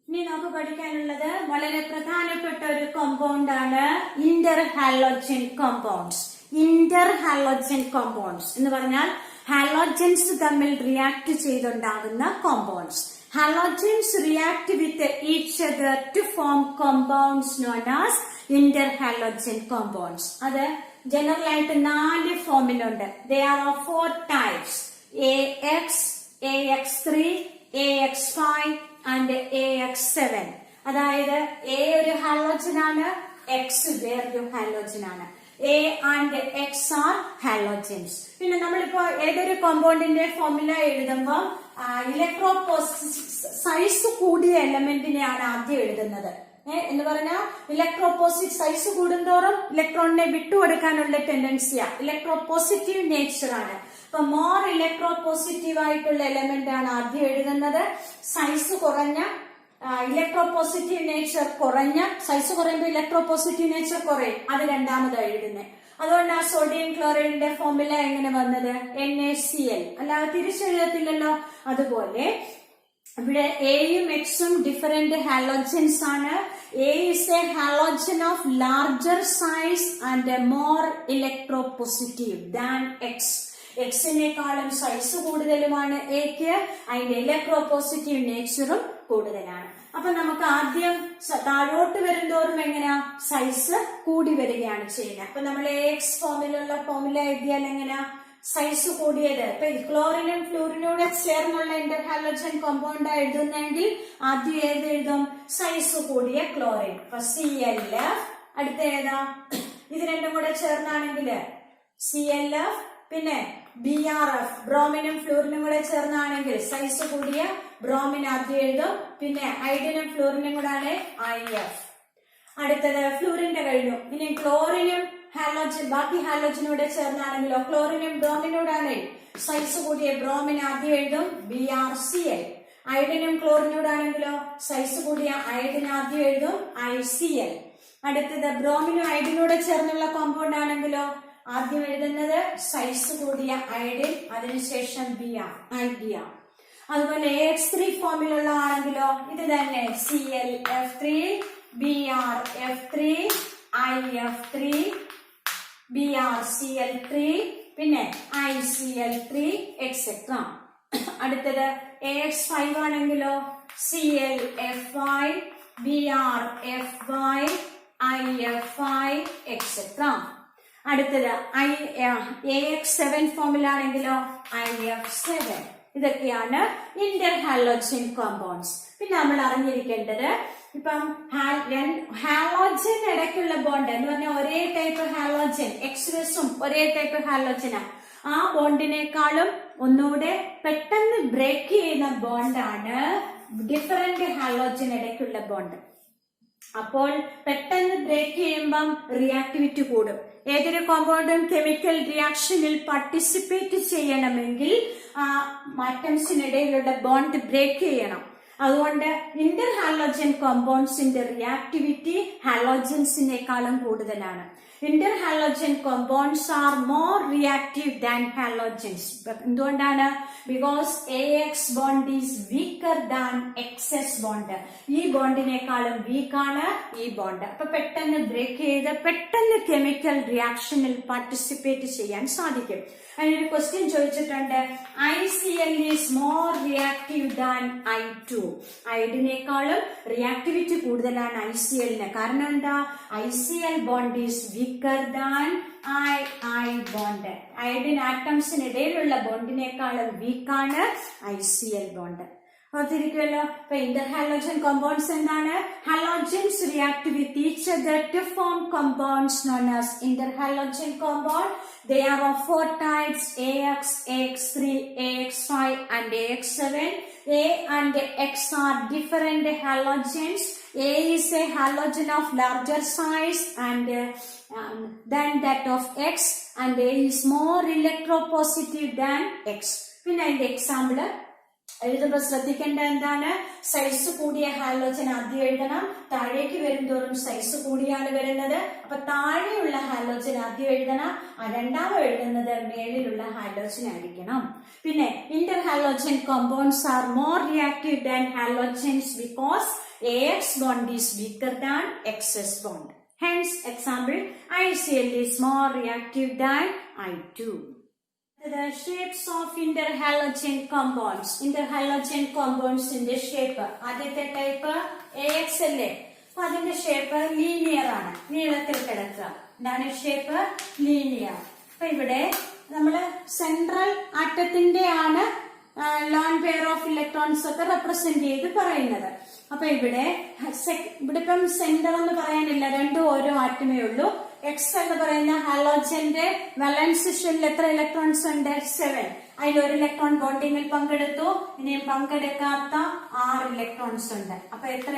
ഇനി നമുക്ക് പഠിക്കാനുള്ളത് വളരെ പ്രധാനപ്പെട്ട ഒരു കോമ്പൗണ്ട് ആണ് interhalogen compounds. Interhalogen compounds എന്ന് പറഞ്ഞാൽ ഹാലോജൻസ് തമ്മിൽ റിയാക്ട് ചെയ്തുണ്ടാകുന്ന compounds. Halogens react with each other to form compounds known as interhalogen compounds. അത് ജനറൽ ആയിട്ട് 4 ഫോമിലുണ്ട്. They are of 4 types: AX, AX3, AX5 and AX7. അതായത് A ഒരു halogen ആണ്, X വേറൊരു ഹാലോജൻ ആണ്. A and X are halogens. പിന്നെ നമ്മളിപ്പോ ഏതൊരു കോമ്പൗണ്ടിന്റെ ഫോർമുല എഴുതുമ്പോൾ ഇലക്ട്രോപോസിറ്റ് സൈസ് കൂടിയ എലമെന്റിനെയാണ് ആദ്യം എഴുതുന്നത്. എന്ന് പറഞ്ഞാൽ ഇലക്ട്രോപോസിറ്റ് സൈസ് കൂടുന്തോറും ഇലക്ട്രോണിനെ വിട്ടുകൊടുക്കാനുള്ള ടെൻഡൻസിയാ, ഇലക്ട്രോപോസിറ്റീവ് നേച്ചർ ആണ്. അപ്പൊ മോർ ഇലക്ട്രോപോസിറ്റീവ് ആയിട്ടുള്ള എലമെന്റ് ആണ് ആദ്യം എഴുതുന്നത്. സൈസ് കുറഞ്ഞ ഇലക്ട്രോപോസിറ്റീവ് നേച്ചർ കുറഞ്ഞ, സൈസ് കുറയുമ്പോൾ ഇലക്ട്രോപോസിറ്റീവ് നേച്ചർ കുറയും, അത് രണ്ടാമതാണ് എഴുതുന്നത്. അതുകൊണ്ട് ആ സോഡിയം ക്ലോറൈഡിന്റെ ഫോർമുല എങ്ങനെ വന്നത്? NaCl, അല്ലാതെ തിരിച്ചെഴുതത്തില്ലല്ലോ. അതുപോലെ ഇവിടെ എയും എക്സും ഡിഫറെന്റ് ഹാലോജൻസ് ആണ്. A is a halogen of larger size and more electropositive than X. എക്സിനേക്കാളും സൈസ് കൂടുതലുമാണ് എക്ക്, അതിന്റെ ഇലക്ട്രോപോസിറ്റീവ് നേച്ചറും കൂടുതലാണ്. അപ്പൊ നമുക്ക് ആദ്യം താഴോട്ട് വരുന്തോറും എങ്ങനെയാ? സൈസ് കൂടി വരികയാണ് ചെയ്യുന്നത്. അപ്പൊ നമ്മൾ AX ഫോമിലുള്ള ഫോമുല എഴുതിയാൽ എങ്ങനെയാ? സൈസ് കൂടിയത്. ഇപ്പൊ ക്ലോറിനും ഫ്ലൂറിനൂടെ ചേർന്നുള്ള ഇന്റർഹാലോജൻ കോമ്പൗണ്ട് എഴുതുന്നെങ്കിൽ ആദ്യം ഏത് എഴുതും? സൈസ് കൂടിയ ക്ലോറിൻ. അപ്പൊ ClF. അടുത്ത ഏതാ? ഇത് രണ്ടും കൂടെ ചേർന്നാണെങ്കിൽ ClF, പിന്നെ BrF, ബ്രോമിനും ഫ്ലൂറിനും കൂടെ ചേർന്നാണെങ്കിൽ സൈസ് കൂടിയ ബ്രോമിൻ ആദ്യം എഴുതും. പിന്നെ ഐഡിനും ഫ്ലൂറിനും കൂടെ ആണ് IF. അടുത്തത് ഫ്ലൂറിന്റെ കഴിഞ്ഞു. ഇനി ക്ലോറിനും ഹാലോജൻ, ബാക്കി ഹാലോജനൂടെ ചേർന്നാണെങ്കിലോ ക്ലോറിനും ബ്രോമിനോടാണ് സൈസ് കൂടിയ ബ്രോമിൻ ആദ്യം എഴുതും BrCl. ഐഡിനും ക്ലോറിനോടാണെങ്കിലോ സൈസ് കൂടിയ ഐഡിൻ ആദ്യം എഴുതും ICl. അടുത്തത് ബ്രോമിനും ഐഡിനൂടെ ചേർന്നുള്ള കോമ്പൗണ്ട് ആണെങ്കിലോ ആദ്യം എഴുതുന്നത് സൈസ് കൂടിയ ഐഡിൻ, അതിനുശേഷം IBr. അതുപോലെ AX3 ഫോമിലുള്ള ആണെങ്കിലോ ഇത് തന്നെ ClF3, BrF3, IF3, BrCl3, പിന്നെ ICl3 എക്സെട്ര. അടുത്തത് AX5 ആണെങ്കിലോ ClF5, BrF5, IF5 എക്സെട്ര. അടുത്തത് AX7 ഫോമിലാണെങ്കിലോ IF7. ഇതൊക്കെയാണ് ഇന്റർ ഹാലോജൻ കോമ്പൗണ്ട്സ്. പിന്നെ നമ്മൾ അറിഞ്ഞിരിക്കേണ്ടത് ഇപ്പം ഹാലോജൻ ഇടയ്ക്കുള്ള ബോണ്ട് എന്ന് പറഞ്ഞാൽ ഒരേ ടൈപ്പ് ഹാലോജൻ, എക്സ്വസും ഒരേ ടൈപ്പ് ഹാലോജനാണ്. ആ ബോണ്ടിനേക്കാളും ഒന്നുകൂടെ പെട്ടെന്ന് ബ്രേക്ക് ചെയ്യുന്ന ബോണ്ടാണ് ഡിഫറെന്റ് ഹാലോജൻ ഇടയ്ക്കുള്ള ബോണ്ട്. അപ്പോൾ പെട്ടെന്ന് ബ്രേക്ക് ചെയ്യുമ്പം റിയാക്ടിവിറ്റി കൂടും. ഏതൊരു കോമ്പൗണ്ടും കെമിക്കൽ റിയാക്ഷനിൽ പാർട്ടിസിപ്പേറ്റ് ചെയ്യണമെങ്കിൽ ആറ്റംസിനിടയിലുള്ള ബോണ്ട് ബ്രേക്ക് ചെയ്യണം. അതുകൊണ്ട് ഇന്റർ ഹാലോജൻ കോമ്പൗണ്ട്സിന്റെ റിയാക്ടിവിറ്റി ഹാലോജൻസിനേക്കാളും കൂടുതലാണ്. Interhalogen compounds are more reactive than halogens. എന്തുകൊണ്ടാണ്? Because AX bond is weaker than XS bond. ഈ ബോണ്ടിനേക്കാളും വീക്കാണ് ഈ ബോണ്ട്. അപ്പൊ പെട്ടെന്ന് ബ്രേക്ക് ചെയ്ത് പെട്ടെന്ന് കെമിക്കൽ റിയാക്ഷനിൽ പാർട്ടിസിപ്പേറ്റ് ചെയ്യാൻ സാധിക്കും. അതിനൊരു ക്വസ്റ്റ്യൻ ചോദിച്ചിട്ടുണ്ട്, ICl is more reactive than I2. അയഡിനേക്കാളും റിയാക്ടിവിറ്റി കൂടുതലാണ് ICl-ന്. കാരണം എന്താ? ICl bond is weaker than I bond. Iodine ആറ്റംസിനിടയിലുള്ള ബോണ്ടിനേക്കാളും വീക്കാണ് ICl ബോണ്ട്. ഓർത്തിരിക്കുമല്ലോ. അപ്പൊ ഇന്റർ ഹാലോജൻ കോമ്പൗണ്ട്സ് എന്താണ്? Halogens react with each other to form compounds known as interhalogen compound. They are of 4 types: AX, AX3, AX5 and AX7. A and X are different halogens. A is a halogen of larger size and than that of X, and A is more electropositive than X. പിന്നെ അതിന്റെ example എഴുതുമ്പോൾ ശ്രദ്ധിക്കേണ്ട എന്താണ്? Size കൂടിയ halogen ആദ്യം എഴുതണം. താഴേക്ക് വരുന്തോറും size കൂടിയാണ് വരുന്നത്. അപ്പൊ താഴെയുള്ള ഹാലോജൻ ആദ്യം എഴുതണം. രണ്ടാമത് എഴുതുന്നത് മേളിലുള്ള ഹാലോജൻ ആയിരിക്കണം. പിന്നെ Inter halogen compounds are more reactive than halogens because AX bond is weaker than XS bond. Hence, example, ICl is more reactive than I2. The shapes of interhalogen compounds. Interhalogen compounds in the shape. ആദ്യത്തെ type AX അല്ലേ? അപ്പൊ അതിന്റെ shape linear ആണ്, നീളത്തിൽ കിടക്കുക. ഇതാണ് shape linear. അപ്പൊ ഇവിടെ നമ്മള് സെൻട്രൽ ആറ്റത്തിന്റെ ആണ് ലോൺ പെയർ ഓഫ് ഇലക്ട്രോൺസ് ഒക്കെ റെപ്രസെന്റ് ചെയ്ത് പറയുന്നത്. അപ്പൊ ഇവിടെ ഇപ്പം സെന്റർ എന്ന് പറയാനില്ല, രണ്ടും ഓരോ ആറ്റമേ ഉള്ളൂ. എക്സ് എന്ന് പറയുന്ന ഹാലോജന്റെ വാലൻസ് ഷെല്ലിൽ എത്ര ഇലക്ട്രോൺസ് ഉണ്ട്? 7. അതിൽ ഒരു ഇലക്ട്രോൺ ബോണ്ടിങ്ങിൽ പങ്കെടുത്തു. ഇനിയും പങ്കെടുക്കാത്ത 6 ഇലക്ട്രോൺസ് ഉണ്ട്. അപ്പൊ എത്ര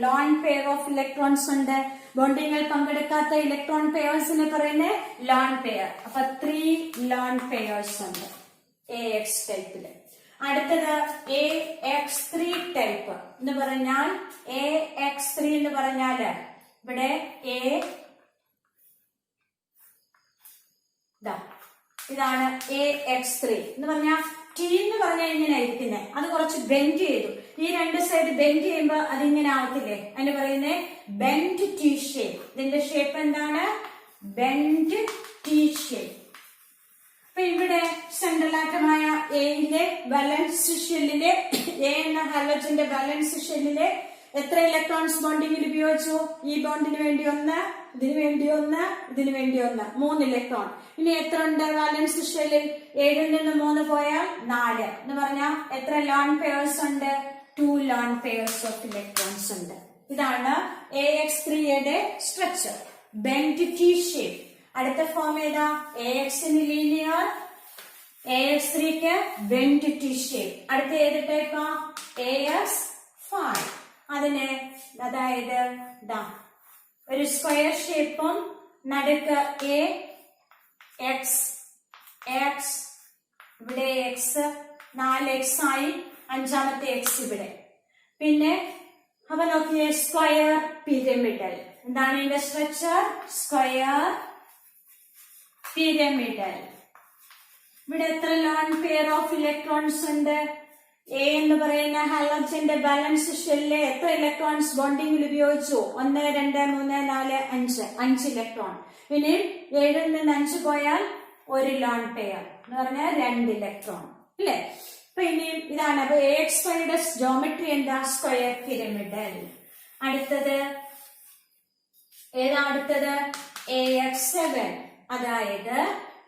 ലോൺ പെയർ ഓഫ് ഇലക്ട്രോൺസ് ഉണ്ട്? ബോണ്ടിങ്ങിൽ പങ്കെടുക്കാത്ത ഇലക്ട്രോൺ പെയർസിനെ പറയുന്നത് ലോൺ പെയർ. അപ്പൊ 3 ലോൺ പെയർസ് ഉണ്ട് AX ടൈപ്പില്. അടുത്തത് AX3 ടൈപ്പ് എന്ന് പറഞ്ഞാൽ AX3 എന്ന് പറഞ്ഞാല് ഇവിടെ ഇതാണ് AX3 എന്ന് പറഞ്ഞാൽ T എന്ന് പറഞ്ഞാൽ ഇങ്ങനെ ഇരിക്കുന്നത്. അത് കുറച്ച് ബെൻഡ് ചെയ്തു. ഈ രണ്ട് സൈഡ് ബെൻഡ് ചെയ്യുമ്പോ അതിങ്ങനെ ആവത്തില്ലേ? അതിന് പറയുന്നത് ബെൻഡ് T ഷേപ്പ്. ഇതിന്റെ ഷേപ്പ് എന്താണ്? Bend T shape. അപ്പൊ ഇവിടെ സെൻട്രൽ ആറ്റമായ എയിലെ ബാലൻസ് ഷെല്ലിലെ എ എന്ന ഹാലോജന്റെ ബാലൻസ് ഷെല്ലിലെ എത്ര ഇലക്ട്രോൺസ് ബോണ്ടിങ്ങിൽ ഉപയോഗിച്ചു? ഈ ബോണ്ടിന് വേണ്ടി 1, ഇതിനു വേണ്ടി 1, ഇതിനു വേണ്ടി 1, 3 ഇലക്ട്രോൺ. ഇനി എത്ര ഉണ്ട് ബാലൻസ് ഷെല്ലിൽ? 7ൽ നിന്ന് 3 പോയാൽ 4 എന്ന് പറഞ്ഞാൽ എത്ര ലോൺ പെയർസ് ഉണ്ട്? 2 ലോൺ പെയർസ് ഓഫ് ഇലക്ട്രോൺസ് ഉണ്ട്. ഇതാണ് AX3യുടെ സ്ട്രക്ചർ, ബെൻഡ് T ഷേപ്പ്. അടുത്ത ഫോം ഏതാ? AX-ന് ലീനിയർ, AX3ക്ക് ബെൻഡ് T ഷേപ്പ്. അടുത്ത ഏത് ടൈപ്പാ? AX5. അതിന് അതായത് ഒരു സ്ക്വയർ ഷേപ്പും നടുക്ക് X, ഇവിടെ X, 4X ആയി, 5ാമത്തെ X ഇവിടെ. പിന്നെ അപ്പൊ നോക്കിയേ, സ്ക്വയർ പിരമിഡൽ. എന്താണ് ഇതിന്റെ സ്ട്രക്ചർ? Square pyramidal. ഇവിടെ എത്ര ലോൺ പെയർ ഓഫ് ഇലക്ട്രോൺസ് ഉണ്ട്? എ എന്ന് പറയുന്ന ഹാലോജന്റെ ബാലൻസ് ഷെല്ലിലെ എത്ര ഇലക്ട്രോൺസ് ബോണ്ടിങ്ങിൽ ഉപയോഗിച്ചു? 1, 2, 3, 4, 5. 5 ഇലക്ട്രോൺ. ഇനി 7ൽ നിന്ന് 5 പോയാൽ ഒരു ലോൺ പെയർ എന്ന് പറഞ്ഞാൽ 2 ഇലക്ട്രോൺ അല്ലേ? അപ്പൊ ഇനി ഇതാണ്. അപ്പൊ AX5യുടെ ജോമെട്രി എന്താ? Square pyramidal. അടുത്തത് ഏതാ? അടുത്തത് AX7. അതായത്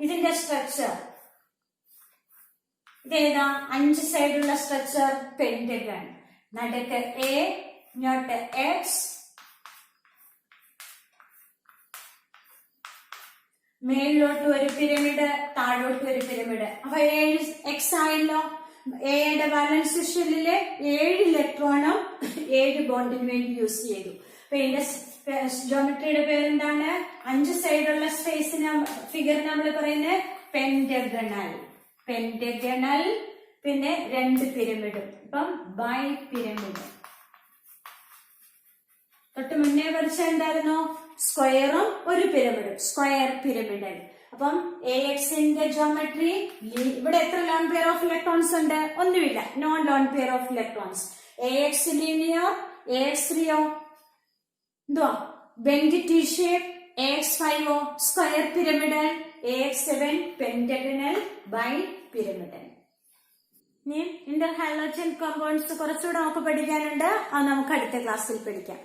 ഇതിന്റെ സ്ട്രക്ചർ ഇതേതാ 5 സൈഡുള്ള സ്ട്രക്ചർ പെന്റഗൺ. നടുക്ക് എ, ഇങ്ങോട്ട് എക്സ്, മേളിലോട്ട് ഒരു പിരമിഡ്, താഴോട്ട് ഒരു പിരമിഡ്. അപ്പൊ 7 എക്സ് ആയല്ലോ. എയുടെ ബാലൻസ് ഷെല്ലില് 7 ഇലക്ട്രോണും 7 ബോണ്ടിന് വേണ്ടി യൂസ് ചെയ്തു. അപ്പൊ ഇതിന്റെ ജോമെട്രിയുടെ പേരെന്താണ്? 5 സൈഡുള്ള സ്പേസിന് ഫിഗർ നമ്മൾ പറയുന്നത് പെന്റഗണൽ. പെന്റഗണൽ. പിന്നെ 2 പിരമിഡും. ഇപ്പം ബൈ പിരമിഡ്. തൊട്ട് മുന്നേ പഠിച്ച എന്തായിരുന്നു? സ്ക്വയറും ഒരു പിരമിഡും, സ്ക്വയർ പിരമിഡൽ. അപ്പം എ എക്സിന്റെ ജോമെട്രി, ഇവിടെ എത്ര ലോൺ പെയർ ഓഫ് ഇലക്ട്രോൺസ് ഉണ്ട്? ഒന്നുമില്ല, none lone pair of electrons. A X linear, A X 3 എന്തുവാ bent T shape, A X 5 square pyramidal, A X 7 pentagonal bipyramidal. ഇനി ഇന്റർ ഹാലോജൻ കോമ്പൗണ്ട്സ് കുറച്ചുകൂടെ നമുക്ക് പഠിക്കാനുണ്ട്. അത് നമുക്ക് അടുത്ത ക്ലാസ്സിൽ പഠിക്കാം.